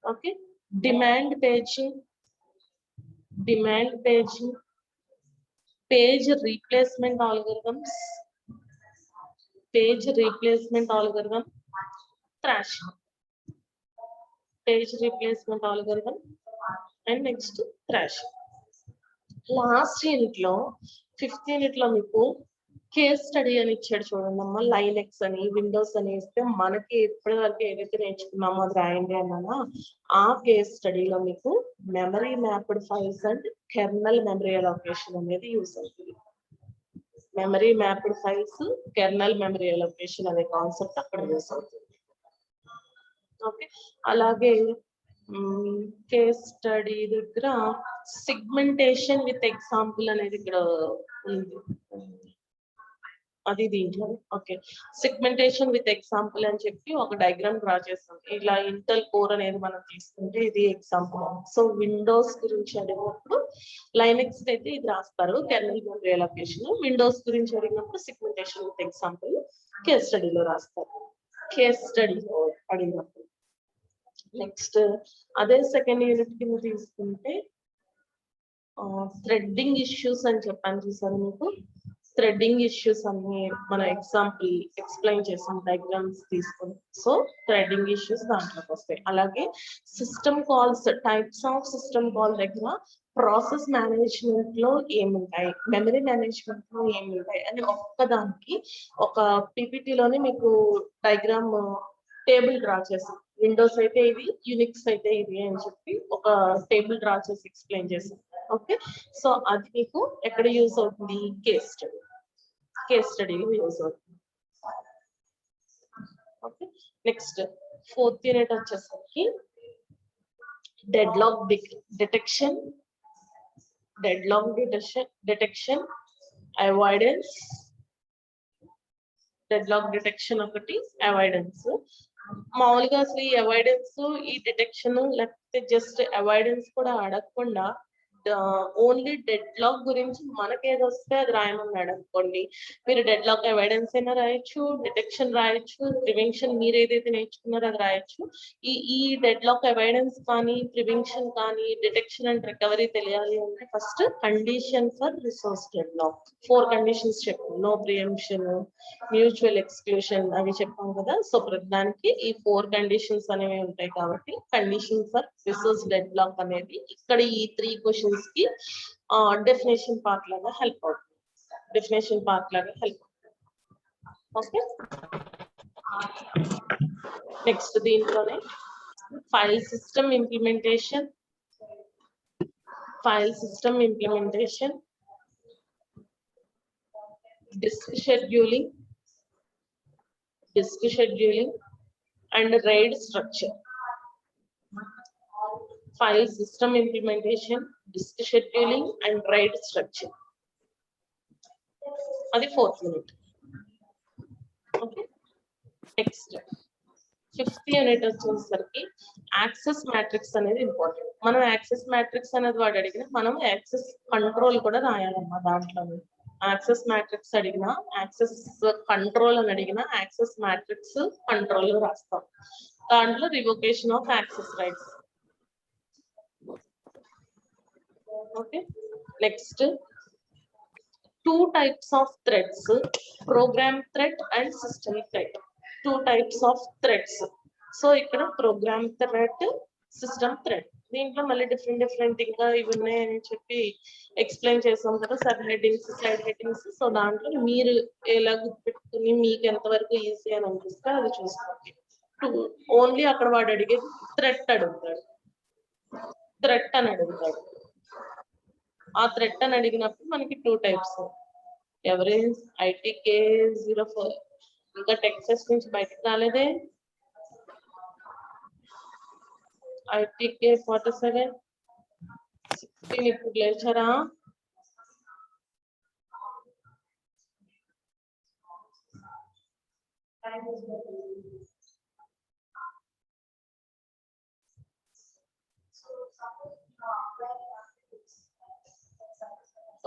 Okay, demand paging, page replacement algorithm, thrashing, and next thrashing. Last unit లో 5th యూనిట్ లో మీకు కేస్ స్టడీ అని ఇచ్చాడు చూడండి అమ్మా. లైనెక్స్ అని, విండోస్ అని ఇస్తే మనకి ఇప్పటి వరకు ఏదైతే నేర్చుకున్నామో అది రాయండి అన్నా. ఆ కేస్ స్టడీలో మీకు memory mapped files and kernel memory allocation అనేది యూస్ అవుతుంది. Memory mapped files, kernel memory allocation అనే కాన్సెప్ట్ అక్కడ యూస్ అవుతుంది. ఓకే, అలాగే కేస్ స్టడీ దగ్గర సిగ్మెంటేషన్ విత్ ఎగ్జాంపుల్ అనేది ఇక్కడ ఉంది, అది దీంట్లో. ఓకే, సిగ్మెంటేషన్ విత్ ఎగ్జాంపుల్ అని చెప్పి ఒక డయాగ్రామ్ డ్రా చేస్తాం. ఇలా ఇంటెల్ కోర్ అనేది మనం తీసుకుంటే ఇది ఎగ్జాంపుల్. సో విండోస్ గురించి అడిగినప్పుడు లైనక్స్ అయితే ఇది రాస్తారు, కెర్నల్ మెమరీ అలొకేషన్. విండోస్ గురించి అడిగినప్పుడు సిగ్మెంటేషన్ విత్ ఎగ్జాంపుల్ కేస్ స్టడీలో రాస్తారు, కేస్ స్టడీలో అడిగినప్పుడు. నెక్స్ట్ అదే సెకండ్ యూనిట్ కింద తీసుకుంటే థ్రెడ్డింగ్ ఇష్యూస్ అని చెప్పాను చూసారు మీకు. థ్రెడ్డింగ్ ఇష్యూస్ అన్ని మన ఎగ్జాంపుల్ ఎక్స్ప్లెయిన్ చేసాం డయాగ్రామ్స్ తీసుకొని. సో థ్రెడ్డింగ్ ఇష్యూస్ దాంట్లోకి వస్తాయి. అలాగే system calls, types of system call దగ్గర ప్రాసెస్ మేనేజ్మెంట్ లో ఏముంటాయి, మెమరీ మేనేజ్మెంట్ లో ఏముంటాయి అని ఒక్కదానికి ఒక పీపీటీలోనే మీకు డయాగ్రామ్ టేబుల్ డ్రా చేసాం. విండోస్ అయితే ఇది, యూనిక్స్ అయితే ఇది అని చెప్పి ఒక టేబుల్ డ్రా చేసి ఎక్స్ప్లెయిన్ చేసాం. ఓకే, సో అది మీకు ఎక్కడ యూజ్ అవుతుంది, కేస్ స్టడీ, కేస్ స్టడీలో యూజ్ అవుతుంది. ఓకే, నెక్స్ట్ ఫోర్త్ యూనిట్ వచ్చేసరికి deadlock detection, deadlock detection, avoidance. Deadlock detection ఒకటి, అవాయిడెన్స్. మామూలుగా అసలు ఈ అవాయిడెన్స్, ఈ డిటెక్షన్ లేకపోతే జస్ట్ అవాయిడెన్స్ కూడా అడగకుండా ఓన్లీ డెడ్ లాక్ గురించి మనకేది వస్తే అది రాయమన్నాడు అనుకోండి, మీరు డెడ్ లాక్ అవాయిడెన్స్ అయినా రాయొచ్చు, డిటెక్షన్ రాయొచ్చు, ప్రివెన్షన్ మీరు ఏదైతే నేర్చుకున్నారో అది రాయొచ్చు. ఈ డెడ్ లాక్ అవాయిడెన్స్ కానీ, ప్రివెన్షన్ కానీ, డిటెక్షన్ అండ్ రికవరీ తెలియాలి అంటే first condition for resource deadlock 4 conditions చెప్పాం. నో ప్రియంప్షన్, మ్యూచువల్ ఎక్స్క్లూషన్ అవి చెప్పాం కదా. సో ప్రతిదానికి ఈ 4 కండిషన్స్ అనేవి ఉంటాయి కాబట్టి condition for resource deadlock అనేది ఇక్కడ ఈ 3 క్వశ్చన్స్ కి డెఫినేషన్ పార్ట్ లాగా హెల్ప్ అవుతుంది, డెఫినేషన్ పార్ట్ లాగా హెల్ప్ అవుతుంది. ఓకే, నెక్స్ట్ దీంట్లోనే file system implementation, file system implementation, disk scheduling and RAID structure. File system implementation, disk scheduling and RAID structure. Adi 4th unit. Okay, next 5th unit వచ్చేసరికి access matrix అనేది important. మనం access matrix అనేది వాడు అడిగిన మనం access control కూడా రాయాలమ్మా దాంట్లో. Access matrix అడిగినా, యాక్సెస్ కంట్రోల్ అని అడిగినా యాక్సెస్ మ్యాట్రిక్స్ కంట్రోల్ రాస్తాం. దాంట్లో revocation of access rights. Okay, next 2 types of threads, program thread and system thread. 2 types of threads. So ఇక్కడ ప్రోగ్రామ్ థ్రెడ్, సిస్టమ్ థ్రెడ్. దీంట్లో మళ్ళీ డిఫరెంట్ ఇంకా ఇవన్నీ అని చెప్పి ఎక్స్ప్లెయిన్ చేసాం కదా, sub headings, side headings. So దాంట్లో మీరు ఎలా గుర్తుపెట్టుకుని మీకు ఎంతవరకు ఈజీ అని అనిపిస్తే అది చూసుకోండి. ఓన్లీ అక్కడ వాడు అడిగేది థ్రెడ్ అడుగుతాడు, థ్రెడ్ అని అడుగుతాడు. ఆ థ్రెడ్ అని అడిగినప్పుడు మనకి 2 టైప్స్. ఎవరేజ్ ITK 04 ఇంకా టెక్సస్ నుంచి బయటకు రాలేదే. ITK 47 16 ఇప్పుడు లేచారా?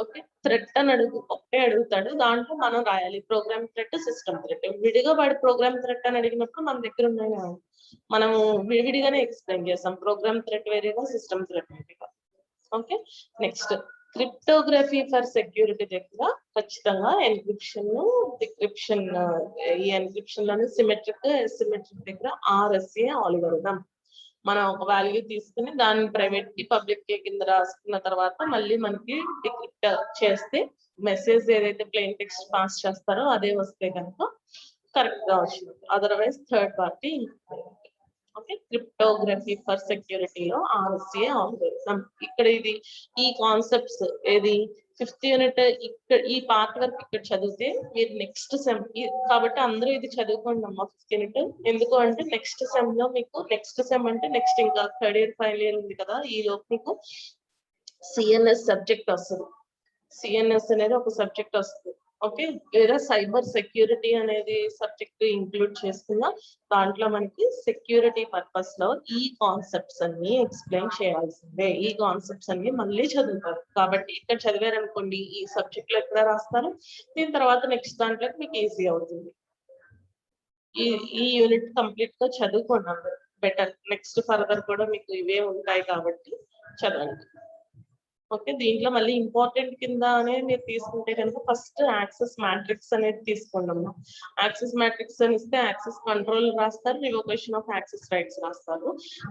ఓకే, థ్రెడ్ అని ఒకటే అడుగుతాడు. దాంట్లో మనం రాయాలి ప్రోగ్రామ్ థ్రెడ్, సిస్టమ్ థ్రెడ్. విడిగా వాడి ప్రోగ్రామ్ థ్రెడ్ అని అడిగినప్పుడు మన దగ్గర ఉన్నాయి, మనం విడివిడిగానే ఎక్స్ప్లెయిన్ చేస్తాం. ప్రోగ్రామ్ థ్రెడ్ వేరేగా, సిస్టమ్ థ్రెడ్ వేరేగా. Okay, next cryptography for security దగ్గర ఖచ్చితంగా ఎన్క్రిప్షన్, డిక్రిప్షన్. ఈ ఎన్క్రిప్షన్ లోనే సిమెట్రిక్, అసిమెట్రిక్ దగ్గర RSA అల్గోరిథం. మనం ఒక వాల్యూ తీసుకుని దాన్ని ప్రైవేట్ కి పబ్లిక్ కి కింద రాసుకున్న తర్వాత మళ్ళీ మనకి డిక్రిప్ట్ చేస్తే మెసేజ్ ఏదైతే ప్లెయిన్ టెక్స్ట్ పాస్ చేస్తారో అదే వస్తే కనుక కరెక్ట్ గా వచ్చింది. Otherwise third party. Okay, cryptography for సెక్యూరిటీలో RSA అల్గోరిథం. ఇక్కడ ఇది ఈ కాన్సెప్ట్స్ ఏది 5th యూనిట్ ఇక్కడ ఈ పార్ట్ వరకు ఇక్కడ చదివితే మీరు నెక్స్ట్ సెమ్ కాబట్టి అందరూ ఇది చదువుకోండి అమ్మా 5th యూనిట్. ఎందుకు అంటే నెక్స్ట్ సెమ్ లో మీకు నెక్స్ట్ సెమ్ అంటే నెక్స్ట్ ఇంకా 3rd ఇయర్ 5th ఇయర్ ఉంది కదా, ఈ లోపు మీకు సిఎన్ఎస్ సబ్జెక్ట్ వస్తుంది. సిఎన్ఎస్ అనేది ఒక సబ్జెక్ట్ వస్తుంది. ఓకే, లేదా సైబర్ సెక్యూరిటీ అనేది సబ్జెక్ట్ ఇంక్లూడ్ చేసుకున్న దాంట్లో మనకి సెక్యూరిటీ పర్పస్ లో ఈ కాన్సెప్ట్స్ అన్ని ఎక్స్ప్లెయిన్ చేయాల్సిందే. ఈ కాన్సెప్ట్స్ అన్ని మళ్ళీ చదువుతారు కాబట్టి ఇక్కడ చదివారనుకోండి ఈ సబ్జెక్ట్ లో ఎక్కడ రాస్తారు, దీని తర్వాత నెక్స్ట్ దాంట్లో మీకు ఈజీ అవుతుంది. ఈ యూనిట్ కంప్లీట్ గా చదువుకోండి అందరు బెటర్. నెక్స్ట్ ఫర్దర్ కూడా మీకు ఇవే ఉంటాయి కాబట్టి చదవండి. ఓకే, దీంట్లో మళ్ళీ ఇంపార్టెంట్ కింద అనేది మీరు తీసుకుంటే కనుక ఫస్ట్ యాక్సెస్ మ్యాట్రిక్స్ అనేది తీసుకోండి అమ్మా. యాక్సెస్ మ్యాట్రిక్స్ అని ఇస్తే యాక్సెస్ కంట్రోల్ రాస్తారు, రివోకేషన్ ఆఫ్ యాక్సెస్ రైట్స్ రాస్తారు.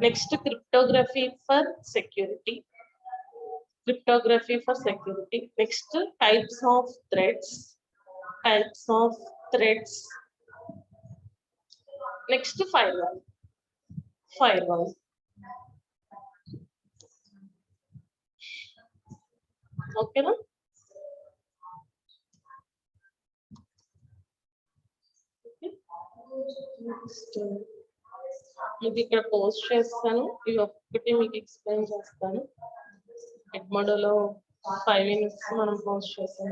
Next cryptography for security, next types of threads, next firewall. ఓకేనా? మీకు ఇక్కడ పోస్ట్ చేస్తాను, ఇవి ఒక్కటి మీకు ఎక్స్ప్లెయిన్ చేస్తాను. ఎడ్మోడోలో 5 minutes మనం పోస్ట్ చేస్తాం.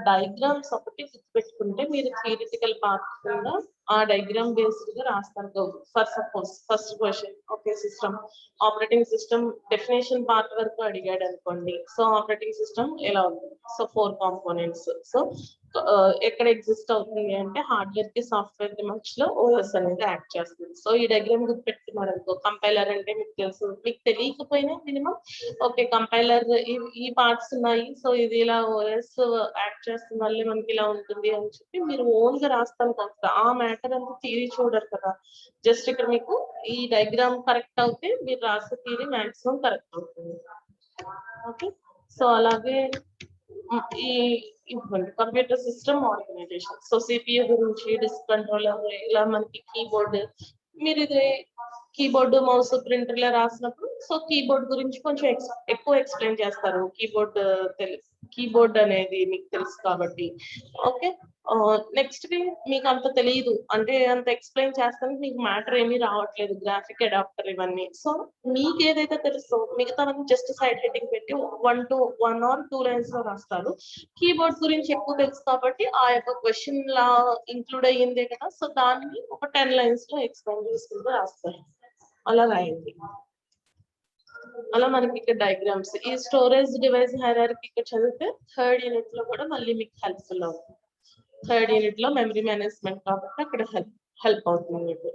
డయాగ్రామ్స్ ఒకటి గుర్తుపెట్టుకుంటే మీరు థియరిటికల్ పార్ట్ కింద ఆ డయాగ్రామ్ బేస్డ్ గా రాస్తారు. For suppose first question okay system operating system definition part వరకు అడిగాడు అనుకోండి. సో ఆపరేటింగ్ సిస్టమ్ ఎలా ఉంటుంది, సో 4 కాంపోనెంట్స్. సో ఎక్కడ ఎగ్జిస్ట్ అవుతుంది అంటే హార్డ్వేర్ కి సాఫ్ట్వేర్ కి మధ్యలో ఓఎస్ అనేది యాక్ట్ చేస్తుంది. సో ఈ డయాగ్రామ్ గుర్తుపెట్టుకున్నారు అనుకో, కంపైలర్ అంటే మీకు తెలుసు, మీకు తెలియకపోయినా మినిమం ఓకే కంపైలర్ ఈ పార్ట్స్ ఉన్నాయి, సో ఇది ఇలా ఓఎస్ యాక్ట్ చేస్తుంది మళ్ళీ మనకి ఇలా ఉంటుంది అని చెప్పి మీరు ఓన్ గా రాస్తాను కదా. ఆ మ్యాటర్ అంతా థియరీ చూడరు కదా, జస్ట్ ఇక్కడ మీకు ఈ డయాగ్రామ్ కరెక్ట్ అవుతే మీరు రాసే థియరీ మాక్సిమం కరెక్ట్ అవుతుంది. ఓకే, సో అలాగే ఈ computer system organisation, so CPU గురించి, డిస్క్ కంట్రోలర్, ఇలా మనకి కీబోర్డ్, మీరు ఇది కీబోర్డ్ మౌస్ ప్రింటర్ లో రాసినప్పుడు సో కీబోర్డ్ గురించి కొంచెం ఎక్కువ ఎక్స్ప్లెయిన్ చేస్తారు. కీబోర్డ్ అనేది మీకు తెలుసు కాబట్టి. ఓకే, నెక్స్ట్ మీకు అంత తెలియదు అంటే అంత ఎక్స్ప్లెయిన్ చేస్తానికి మీకు మ్యాటర్ ఏమీ రావట్లేదు, గ్రాఫిక్ అడాప్టర్ ఇవన్నీ. సో మీకు ఏదైతే తెలుసో మిగతా జస్ట్ సైడ్ హెడ్డింగ్ పెట్టి 1 or 2 lines లో రాస్తారు. కీబోర్డ్ గురించి ఎక్కువ తెలుసు కాబట్టి ఆ యొక్క క్వశ్చన్ లా ఇంక్లూడ్ అయ్యిందే కదా, సో దాన్ని ఒక 10 lines లో ఎక్స్ప్లెయిన్ చేసుకుంటూ రాస్తారు. అలా రాయండి. అలా మనకి ఇక్కడ డయాగ్రామ్స్, ఈ స్టోరేజ్ డివైస్ హైరార్కీ ఇక్కడ చదివితే 3rd యూనిట్ లో కూడా మళ్ళీ మీకు హెల్ప్ఫుల్ అవుతుంది. 3rd యూనిట్ లో మెమరీ మేనేజ్మెంట్ కాబట్టి అక్కడ హెల్ప్ అవుతుంది మీకు.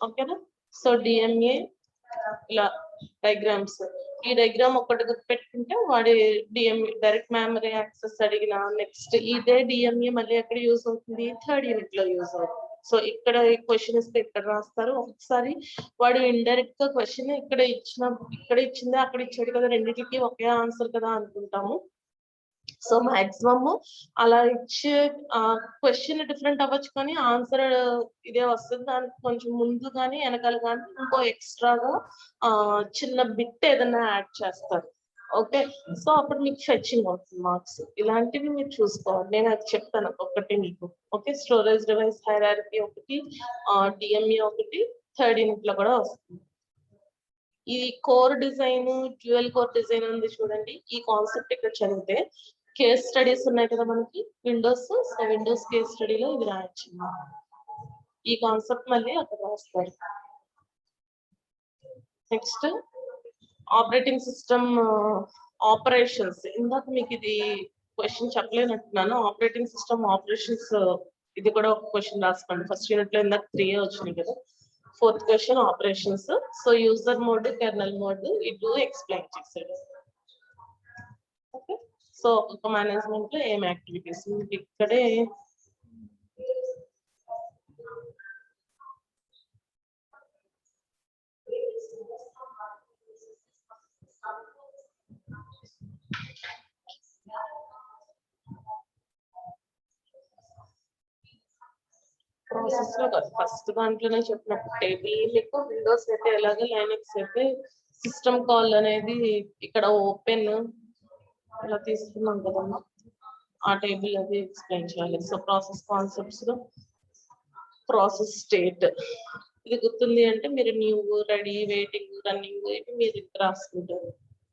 ఓకేనా? సో డిఎంఏ ఇలా డయాగ్రామ్స్, ఈ డయాగ్రామ్ ఒకటి గుర్తుపెట్టుకుంటే వాడి డిఎంఏ డైరెక్ట్ మెమరీ యాక్సెస్ అడిగిన నెక్స్ట్ ఇదే డిఎంఏ మళ్ళీ ఎక్కడ యూజ్ అవుతుంది, 3rd యూనిట్ లో యూజ్ అవుతుంది. సో ఇక్కడ క్వశ్చన్ ఇస్తే ఇక్కడ రాస్తారు. ఒకసారి వాడు ఇండైరెక్ట్ గా క్వశ్చన్ ఇక్కడ ఇచ్చిందే అక్కడ ఇచ్చాడు కదా, రెండింటికి ఒకే ఆన్సర్ కదా అనుకుంటాము. సో మాక్సిమమ్ అలా ఇచ్చే క్వశ్చన్ డిఫరెంట్ అవ్వచ్చు కానీ ఆన్సర్ ఇదే వస్తుంది. దానికి కొంచెం ముందు కానీ వెనకాల కానీ ఇంకో ఎక్స్ట్రాగా చిన్న బిట్ ఏదైనా యాడ్ చేస్తారు. ఓకే, సో అప్పుడు మీకు ఫెచ్చింగ్ అవుతుంది మార్క్స్. ఇలాంటివి మీరు చూసుకోవాలి, నేను అది చెప్తాను ఒకటి మీకు. ఓకే, స్టోరేజ్ డివైస్ హైరార్కీ ఒకటి, డిఎంఏ ఒకటి 3rd యూనిట్ లో కూడా వస్తుంది. ఈ core design, dual core design ఉంది చూడండి, ఈ కాన్సెప్ట్ ఇక్కడ చదివితే కేస్ స్టడీస్ ఉన్నాయి కదా మనకి విండోస్, సో విండోస్ కేస్ స్టడీలో ఇది రాయొచ్చు. ఈ కాన్సెప్ట్ మళ్ళీ అక్కడ రాస్తారు. నెక్స్ట్ ఆపరేటింగ్ సిస్టమ్ ఆపరేషన్స్, ఇందాక మీకు ఇది క్వశ్చన్ చెప్పలేనట్టున్నాను. ఆపరేటింగ్ సిస్టమ్ ఆపరేషన్స్ ఇది కూడా ఒక క్వశ్చన్ రాసుకోండి. ఫస్ట్ యూనిట్ లో ఇందాక 3 వచ్చినాయి కదా, 4th question operations. So user mode, kernel mode ఇటు ఎక్స్ప్లెయిన్ చేశాడు. ఓకే, సో ఒక మేనేజ్మెంట్ లో ఏం యాక్టివిటీస్ ఇక్కడే ప్రాసెస్ లో ఫస్ట్ దాంట్లోనే చెప్పినట్టు టేబుల్ మీకు విండోస్ అయితే ఎలాగే లైనక్స్ అయితే సిస్టమ్ కాల్ అనేది ఇక్కడ ఓపెన్ ఇలా తీసుకున్నాం కదమ్మా, ఆ టేబుల్ అది ఎక్స్ప్లెయిన్ చేయాలి. సో ప్రాసెస్ కాన్సెప్ట్స్ లో ప్రాసెస్ స్టేట్ ఇది గుర్తుంది అంటే మీరు న్యూ, రెడీ, వెయిటింగ్, రన్నింగ్ ఇవి మీరు రాసుకుంటారు.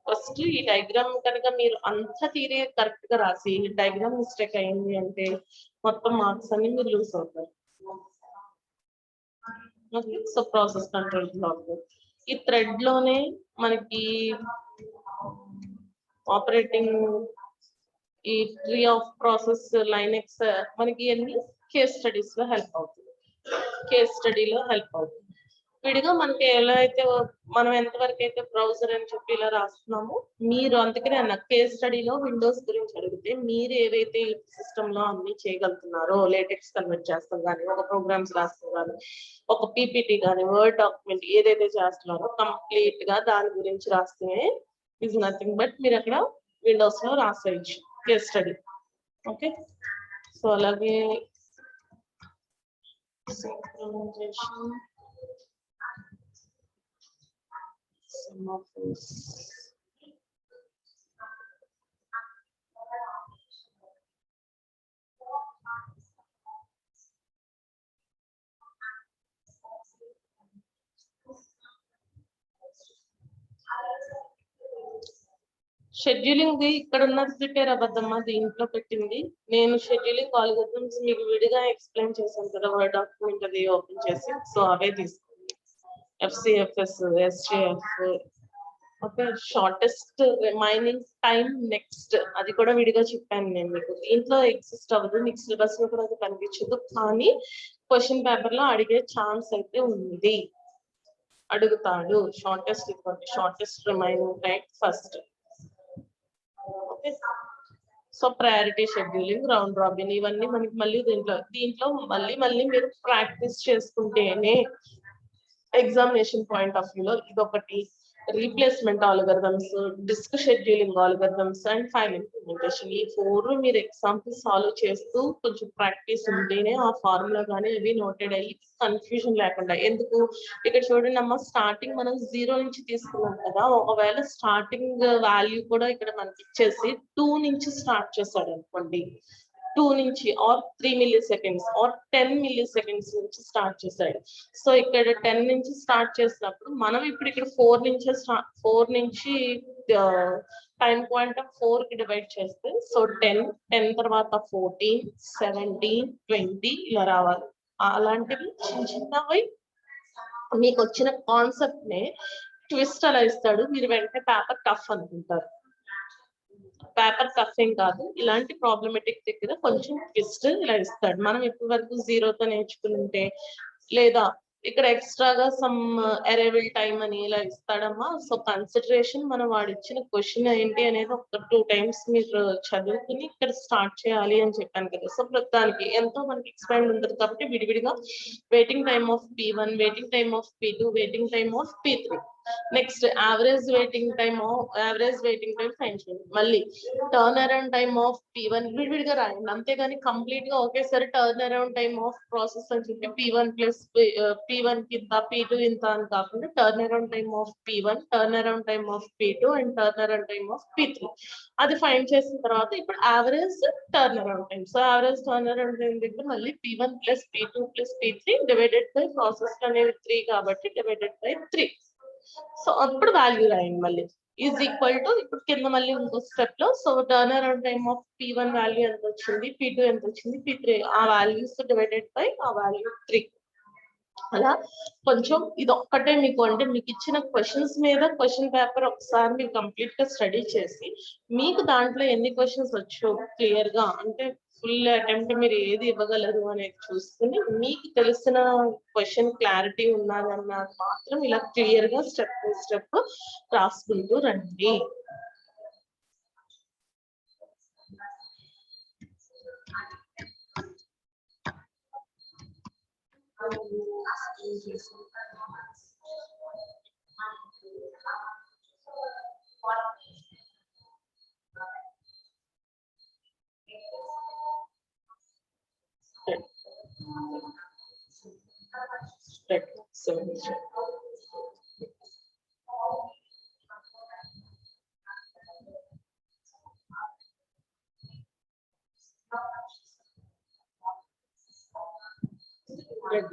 ఫస్ట్ ఈ డయాగ్రామ్ కనుక మీరు అంత థియరీ కరెక్ట్ గా రాసి డయాగ్రామ్ మిస్టేక్ అయింది అంటే మొత్తం మార్క్స్ అన్ని మీరు లూజ్ అవుతారు. సో ప్రాసెస్ కంట్రోల్ బ్లాక్ ఈ థ్రెడ్ లోనే మనకి ఆపరేటింగ్ ఈ ట్రీ ఆఫ్ ప్రాసెస్ లైనెక్స్ మనకి అన్ని కేస్ స్టడీస్ లో హెల్ప్ అవుతుంది. కేస్ స్టడీలో హెల్ప్ అవుతుంది. విడిగా మనకి ఎలా అయితే మనం ఎంతవరకు అయితే బ్రౌజర్ అని చెప్పి ఇలా రాస్తున్నామో మీరు అందుకనే అన్న కేస్ స్టడీలో విండోస్ గురించి అడిగితే మీరు ఏవైతే సిస్టమ్ లో అన్ని చేయగలుగుతున్నారో లేటెక్స్ కన్వర్ట్ చేస్తాం కానీ, ఒక ప్రోగ్రామ్స్ రాస్తాం కానీ, ఒక పీపీటీ కానీ, వర్డ్ డాక్యుమెంట్ ఏదైతే చేస్తున్నారో కంప్లీట్ గా దాని గురించి రాస్తే ఇస్ నథింగ్ బట్ మీరు అక్కడ విండోస్ లో రాసేయచ్చు కేస్ స్టడీ. ఓకే, సో అలాగే some of those షెడ్యూలింగ్ ఇక్కడ ఉన్నది ప్రిపేర్ అవ్వద్దమ్మా, దీంట్లో పెట్టింది నేను షెడ్యూలింగ్ ఆల్గోరిథమ్స్ మీకు విడిగా ఎక్స్ప్లెయిన్ చేశాను కదా వర్డ్ డాక్యుమెంట్ అది ఓపెన్ చేసి, సో అవే తీసుకోండి. FCFS, SJF, okay, shortest remaining time next అది కూడా విడిగా చెప్పాను నేను మీకు. దీంట్లో ఎగ్జిస్ట్ అవ్వదు, మీకు సిలబస్ లో కూడా అది కనిపించదు, కానీ క్వశ్చన్ పేపర్ లో అడిగే ఛాన్స్ అయితే ఉంది. అడుగుతాడు shortest shortest remaining time first. Okay, so priority scheduling, round robin ఇవన్నీ మనకి మళ్ళీ దీంట్లో మళ్ళీ మీరు ప్రాక్టీస్ చేసుకుంటేనే ఎగ్జామినేషన్ పాయింట్ ఆఫ్ వ్యూలో ఇదొకటి, replacement algorithms, disk scheduling algorithms and file implementation, ఈ 4 మీరు ఎగ్జాంపుల్ సాల్వ్ చేస్తూ కొంచెం ప్రాక్టీస్ ఉంటేనే ఆ ఫార్ములా కానీ అవి నోటెడ్ అయ్యి కన్ఫ్యూజన్ లేకుండా. ఎందుకు ఇక్కడ చూడండి అమ్మ, స్టార్టింగ్ మనం 0 నుంచి తీసుకున్నాం కదా, ఒకవేళ స్టార్టింగ్ వాల్యూ కూడా ఇక్కడ మనకి ఇచ్చేసి 2 నుంచి స్టార్ట్ చేస్తాడు అనుకోండి, 2 నుంచి or 3 milliseconds or 10 milliseconds నుంచి స్టార్ట్ చేశాడు. సో ఇక్కడ 10 నుంచి స్టార్ట్ చేసినప్పుడు మనం ఇప్పుడు ఇక్కడ 4 నుంచి టైం పాయింట్ 4 కి డివైడ్ చేస్తే, సో 10 తర్వాత 14, 17, 20 ఇలా రావాలి. అలాంటివి చిన్నవి మీకు వచ్చిన కాన్సెప్ట్ నే ట్విస్ట్ అలా ఇస్తాడు, మీరు వెంటనే పేపర్ టఫ్ అనుకుంటారు. పేపర్ టఫ్ ఏం కాదు, ఇలాంటి ప్రాబ్లమెటిక్ దగ్గర కొంచెం ట్విస్ట్ ఇలా ఇస్తాడు. మనం ఇప్పటి వరకు 0తో నేర్చుకుంటే లేదా ఇక్కడ ఎక్స్ట్రాగా సమ్ అరైవల్ టైం అని ఇలా ఇస్తాడమ్మా. సో కన్సిడరేషన్ మనం వాడు ఇచ్చిన క్వశ్చన్ ఏంటి అనేది ఒక 2 టైమ్స్ మీరు చదువుకుని ఇక్కడ స్టార్ట్ చేయాలి అని చెప్పాను కదా. సో ప్రస్తుతానికి ఎంతో మనకి ఎక్స్పాండ్ ఉంటుంది కాబట్టి విడివిడిగా waiting time of P1, waiting time of P2, waiting time of P3, next average waiting time find చేయండి. మళ్ళీ turn around time of P1 విడివిడిగా రాయండి, అంతేగాని కంప్లీట్ గా ఒకేసారి turn around time of process అని చెప్పి P1 ప్లస్ P1 ఇంత P2 ఇంత అని కాకుండా turn around time of P1, turn around time of P2 and turn around time of P3 అది ఫైండ్ చేసిన తర్వాత ఇప్పుడు average turn around time. So average turn around time దగ్గర మళ్ళీ P1 plus P2 plus P3 divided by process అనేది 3 కాబట్టి divided by 3. So అప్పుడు value రాయండి మళ్ళీ ఈజ్ ఈక్వల్ టు, ఇప్పుడు కింద మళ్ళీ ఇంకో స్టెప్ లో, so turn around time of P1 value ఎంత వచ్చింది, P2 ఎంత వచ్చింది, P3 ఆ వాల్యూస్ డివైడెడ్ బై ఆ వాల్యూ 3. అలా కొంచెం ఇది ఒక్కటే మీకు అంటే మీకు ఇచ్చిన క్వశ్చన్స్ మీద క్వశ్చన్ పేపర్ ఒకసారి మీరు కంప్లీట్ గా స్టడీ చేసి మీకు దాంట్లో ఎన్ని క్వశ్చన్స్ వచ్చో క్లియర్ గా అంటే ఫుల్ అటెంప్ట్ మీరు ఏది ఇవ్వగలరు అనేది చూసుకుని మీకు తెలిసిన క్వశ్చన్ క్లారిటీ ఉన్నదన్నది మాత్రం ఇలా క్లియర్ గా స్టెప్ బై స్టెప్ రాసుకుంటూ రండి.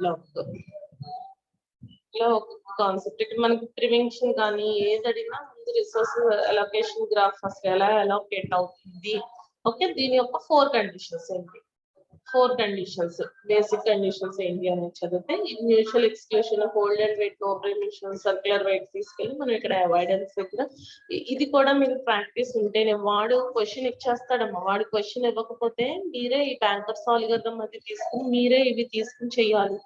బ్లాక్ ఇలా ఒక కాన్సెప్ట్. ఇక్కడ మనకి ప్రివెన్షన్ కానీ ఏది అడిగినా ముందు రిసోర్స్ అలొకేషన్ గ్రాఫ్ అసలు ఎలా అలొకేట్ అవుతుంది. ఓకే, దీని యొక్క 4 కండిషన్స్ ఏంటి, 4 కండిషన్స్, బేసిక్ కండిషన్స్ ఏంటి అని చదివితే mutual exclusion, hold and wait, no preemption, circular wait తీసుకెళ్ళి మనం ఇక్కడ అవాయిడెన్స్ దగ్గర ఇది కూడా మీరు ప్రాక్టీస్ ఉంటేనే. వాడు క్వశ్చన్ ఇచ్చేస్తాడమ్మా, వాడు క్వశ్చన్ ఇవ్వకపోతే మీరే ఈ బ్యాంకర్స్ ఆల్గోరిథం అది తీసుకుని మీరే ఇవి తీసుకుని చెయ్యాలి.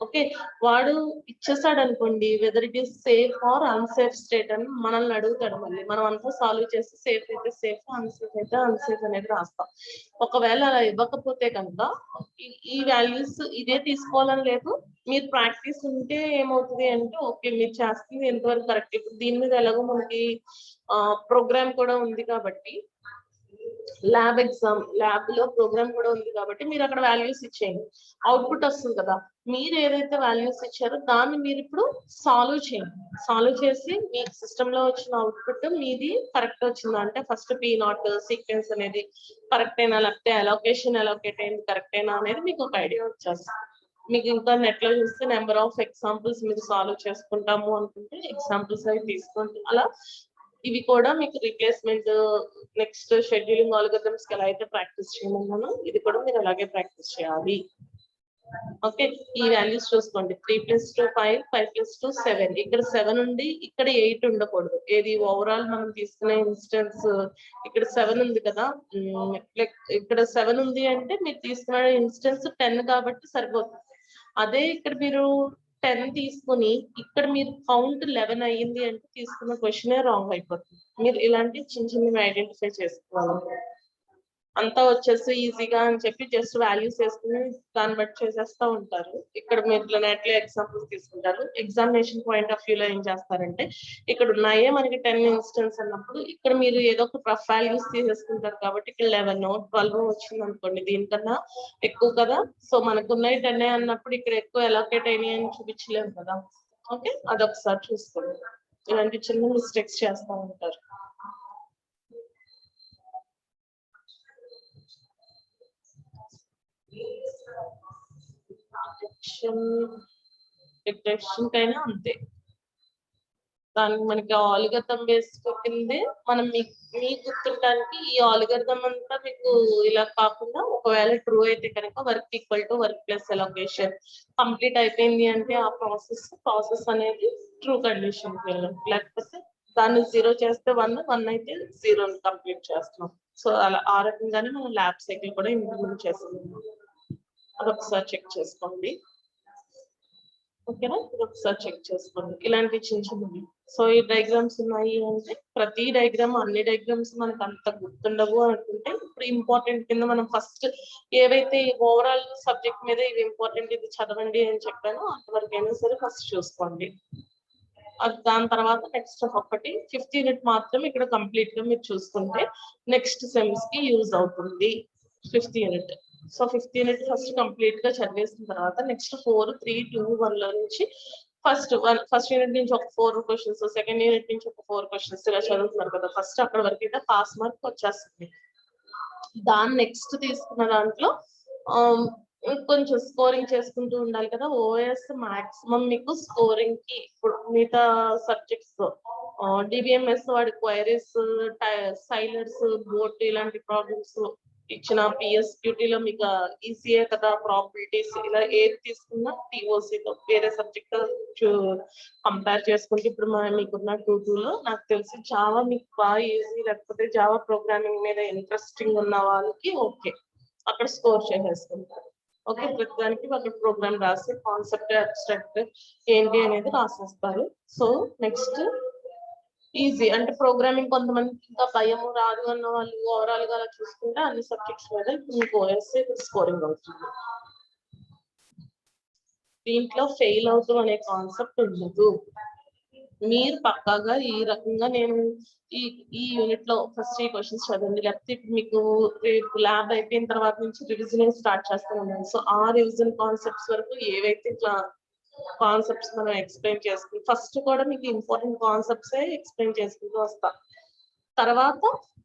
ఓకే, వాడు ఇచ్చేసాడు అనుకోండి, whether it is safe or unsafe state అని మనల్ని అడుగుతాడు. మళ్ళీ మనం అంతా సాల్వ్ చేసి సేఫ్ అయితే సేఫ్, అన్సేఫ్ అయితే అన్సేఫ్ అనేది రాస్తాం. ఒకవేళ అలా ఇవ్వకపోతే కనుక ఈ వాల్యూస్ ఇదే తీసుకోవాలని లేదు, మీరు ప్రాక్టీస్ ఉంటే ఏమవుతుంది అంటే ఓకే మీరు చేస్తుంది ఎంతవరకు కరెక్ట్. ఇప్పుడు దీని మీద ఎలాగో మనకి ప్రోగ్రామ్ కూడా ఉంది కాబట్టి, ల్యాబ్ ఎగ్జామ్ ల్యాబ్ లో ప్రోగ్రామ్ కూడా ఉంది కాబట్టి మీరు అక్కడ వాల్యూస్ ఇచ్చేయండి, అవుట్పుట్ వస్తుంది కదా. మీరు ఏదైతే వాల్యూస్ ఇచ్చారో దాన్ని మీరు ఇప్పుడు సాల్వ్ చేయండి. సాల్వ్ చేసి మీకు సిస్టమ్ లో వచ్చిన అవుట్పుట్ మీది కరెక్ట్ వచ్చిందా అంటే ఫస్ట్ P0 సీక్వెన్స్ అనేది కరెక్ట్ అయినా, లేకపోతే అలొకేషన్ అలొకేట్ అయింది కరెక్ట్ అయినా అనేది మీకు ఒక ఐడియా వచ్చేస్తుంది. మీకు ఇంకా నెట్ లో చూస్తే నెంబర్ ఆఫ్ ఎగ్జాంపుల్స్ మీరు సాల్వ్ చేసుకుంటాము అనుకుంటే ఎగ్జాంపుల్స్ అవి తీసుకోండి. అలా ఇవి కూడా మీకు రీప్లేస్మెంట్ నెక్స్ట్ షెడ్యూలింగ్ ఆల్గోరిథమ్స్ కి ఎలా అయితే ప్రాక్టీస్ చేయమన్నానో ఇది కూడా మీరు అలాగే ప్రాక్టీస్ చేయాలి. ఓకే, ఈ వాల్యూస్ చూసుకోండి. 3 + 2 5, 5 + 2 7. ఇక్కడ 7 ఉండి ఇక్కడ 8 ఉండకూడదు. ఏది ఓవరాల్ మనం తీసుకునే ఇన్స్టెన్స్ ఇక్కడ 7 ఉంది కదా, ఇక్కడ 7 ఉంది అంటే మీరు తీసుకున్న ఇన్స్టెన్స్ 10 కాబట్టి సరిపోతుంది. అదే ఇక్కడ మీరు 10 తీసుకుని ఇక్కడ మీరు కౌంట్ 11 అయ్యింది అంటే తీసుకున్న క్వశ్చనే రాంగ్ అయిపోతుంది. మీరు ఇలాంటి చిన్న చిన్నవి ఐడెంటిఫై చేసుకోవాలి. అంతా వచ్చేసి ఈజీగా అని చెప్పి జస్ట్ వాల్యూస్ వేసుకుని దాన్ని బట్టి చేసేస్తూ ఉంటారు. ఇక్కడ మీరు నెట్లో ఎగ్జాంపుల్స్ తీసుకుంటారు. ఎగ్జామినేషన్ పాయింట్ ఆఫ్ వ్యూలో ఏం చేస్తారంటే ఇక్కడ ఉన్నాయే మనకి 10 ఇన్స్టెన్స్ అన్నప్పుడు ఇక్కడ మీరు ఏదో ఒక రఫ్ వాల్యూస్ తీసేసుకుంటారు కాబట్టి ఇక్కడ 11 12 వచ్చింది అనుకోండి, దీనికన్నా ఎక్కువ కదా. సో మనకు ఉన్నాయి 10 అన్నప్పుడు ఇక్కడ ఎక్కువ అలొకేట్ అయినాయి అని చూపించలేము కదా. ఓకే, అదొకసారి చూసుకోండి. ఇలాంటి చిన్న మిస్టేక్స్ చేస్తూ ఉంటారు. డిటెక్షన్ కైనా అంతే, దానికి మనకి ఆల్గరిథం బేస్డ్ కిందే మనం మీకు గుర్తుండడానికి ఈ ఆల్గరిథం అంతా మీకు ఇలా కాకుండా ఒకవేళ ట్రూ అయితే కనుక work equal to work plus allocation complete అయిపోయింది అంటే ఆ ప్రాసెస్ అనేది ట్రూ కండిషన్ కి వెళ్ళాం. లేకపోతే దాన్ని 0 చేస్తే 1, 1 అయితే 0 కంప్లీట్ చేస్తున్నాం. సో అలా ఆ రకంగానే మనం ల్యాబ్ సైకిల్ కూడా ఇంప్లిమెంట్ చేస్తున్నాం. అదొకసారి చెక్ చేసుకోండి. ఓకేనా, ఇదొకసారి చెక్ చేసుకోండి. ఇలాంటి చిన్న చిన్నవి. సో ఈ డయాగ్రామ్స్ ఉన్నాయి అంటే ప్రతి డయాగ్రామ్ అన్ని డయాగ్రామ్స్ మనకు అంత గుర్తుండవు అనుకుంటే ఇప్పుడు ఇంపార్టెంట్ కింద మనం ఫస్ట్ ఏవైతే ఓవరాల్ సబ్జెక్ట్ మీద ఇది ఇంపార్టెంట్ ఇది చదవండి అని చెప్పానో అంతవరకు అయినా సరే ఫస్ట్ చూసుకోండి. దాని తర్వాత నెక్స్ట్ ఒకటి 5th యూనిట్ మాత్రం ఇక్కడ కంప్లీట్ గా మీరు చూసుకుంటే నెక్స్ట్ సెమ్స్ కి యూజ్ అవుతుంది 5th unit. So 5th unit first complete గా చదివేసిన తర్వాత నెక్స్ట్ 4, 3, 2, 1 లో నుంచి ఫస్ట్ యూనిట్ నుంచి ఒక 4 క్వశ్చన్స్, సెకండ్ యూనిట్ నుంచి ఒక 4 క్వశ్చన్స్ ఇలా చదువుతున్నారు కదా. ఫస్ట్ అక్కడ వరకు అయితే పాస్ మార్క్ వచ్చేస్తుంది. దాని నెక్స్ట్ తీసుకున్న దాంట్లో కొంచెం స్కోరింగ్ చేసుకుంటూ ఉండాలి కదా. ఓఎస్ మాక్సిమం మీకు స్కోరింగ్ కి ఇప్పుడు మిగతా సబ్జెక్ట్స్ డిబిఎంఎస్ వాడి క్వైరీస్, సైలర్స్, బోట్ ఇలాంటి ప్రాబ్లమ్స్ ఇచ్చిన పిఎస్క్యూటీలో మీకు ఈజీయే కదా. ప్రాబిలిటీస్ ఇలా ఏది తీసుకున్నా టీఓసీతో వేరే సబ్జెక్ట్ కంపేర్ చేసుకుంటే ఇప్పుడు మీకున్న 2-2లో నాకు తెలిసి జావా మీకు బాగా ఈజీ, లేకపోతే జావా ప్రోగ్రామింగ్ మీద ఇంట్రెస్టింగ్ ఉన్న వాళ్ళకి ఓకే అక్కడ స్కోర్ చేసేసుకుంటారు. ఓకే, ప్రతిదానికి అక్కడ ప్రోగ్రామ్ రాసి కాన్సెప్ట్ అబ్స్ట్రాక్ట్ ఏంటి అనేది రాసేస్తారు. సో నెక్స్ట్ ఈజీ అంటే ప్రోగ్రామింగ్ కొంతమందికి ఇంకా భయం రాదు అన్న వాళ్ళు ఓవరాల్ గా అలా చూసుకుంటే అన్ని సబ్జెక్ట్స్ మీద మీకు స్కోరింగ్ అవుతుంది. దీంట్లో ఫెయిల్ అవుతాం అనే కాన్సెప్ట్ ఉండదు. మీరు పక్కాగా ఈ రకంగా నేను ఈ యూనిట్ లో ఫస్ట్ ఈ క్వశ్చన్స్ చదవండి, లేకపోతే మీకు రేపు ల్యాబ్ అయిపోయిన తర్వాత నుంచి రివిజనింగ్ స్టార్ట్ చేస్తాను. సో ఆ రివిజన్ కాన్సెప్ట్స్ వరకు ఏవైతే కాన్సెప్ట్స్ మనం ఎక్స్ప్లెయిన్ చేసుకుంటాం ఫస్ట్ కూడా మీకు ఇంపార్టెంట్ కాన్సెప్ట్స్ ఎక్స్ప్లెయిన్ చేసుకుంటూ వస్తాం. తర్వాత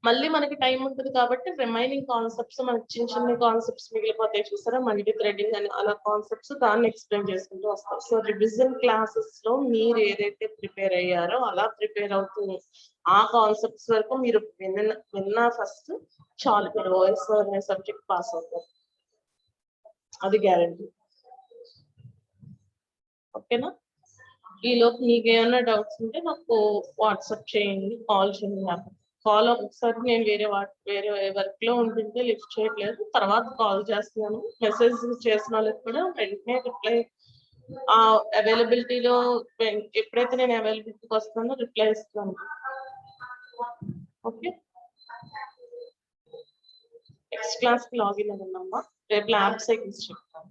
మళ్ళీ మనకి టైం ఉంటుంది కాబట్టి రిమైనింగ్ కాన్సెప్ట్స్ మనకి చిన్న చిన్న కాన్సెప్ట్స్ మిగిలిపోతాయి చూసారా, మల్టీ థ్రెడింగ్ అని అలా కాన్సెప్ట్స్ దాన్ని ఎక్స్ప్లెయిన్ చేసుకుంటూ వస్తాం. సో రివిజన్ క్లాసెస్ లో మీరు ఏదైతే ప్రిపేర్ అయ్యారో అలా ప్రిపేర్ అవుతుంది ఆ కాన్సెప్ట్స్ వరకు మీరు విన్నా ఫస్ట్ చాలు, మీరు ఓఎస్ఆర్ అనే సబ్జెక్ట్ పాస్ అవుతారు, అది గ్యారంటీ. ఓకేనా? ఈ లోపు మీకు ఏమైనా డౌట్స్ ఉంటే నాకు వాట్సాప్ చేయండి, కాల్ చేయండి. కాల్ ఒకసారి నేను వేరే వర్క్ లో ఉంటుంటే లిఫ్ట్ చేయట్లేదు, తర్వాత కాల్ చేస్తున్నాను. మెసేజ్ చేసిన వాళ్ళకి కూడా వెంటనే రిప్లై అవైలబిలిటీలో ఎప్పుడైతే నేను అవైలబిలిటీకి వస్తానో రిప్లై ఇస్తాను. ఓకే, నెక్స్ట్ క్లాస్ కి లాగిన్ అవ్వమ్మా, రేపు ల్యాబ్ సైకిల్స్ చెప్తాను.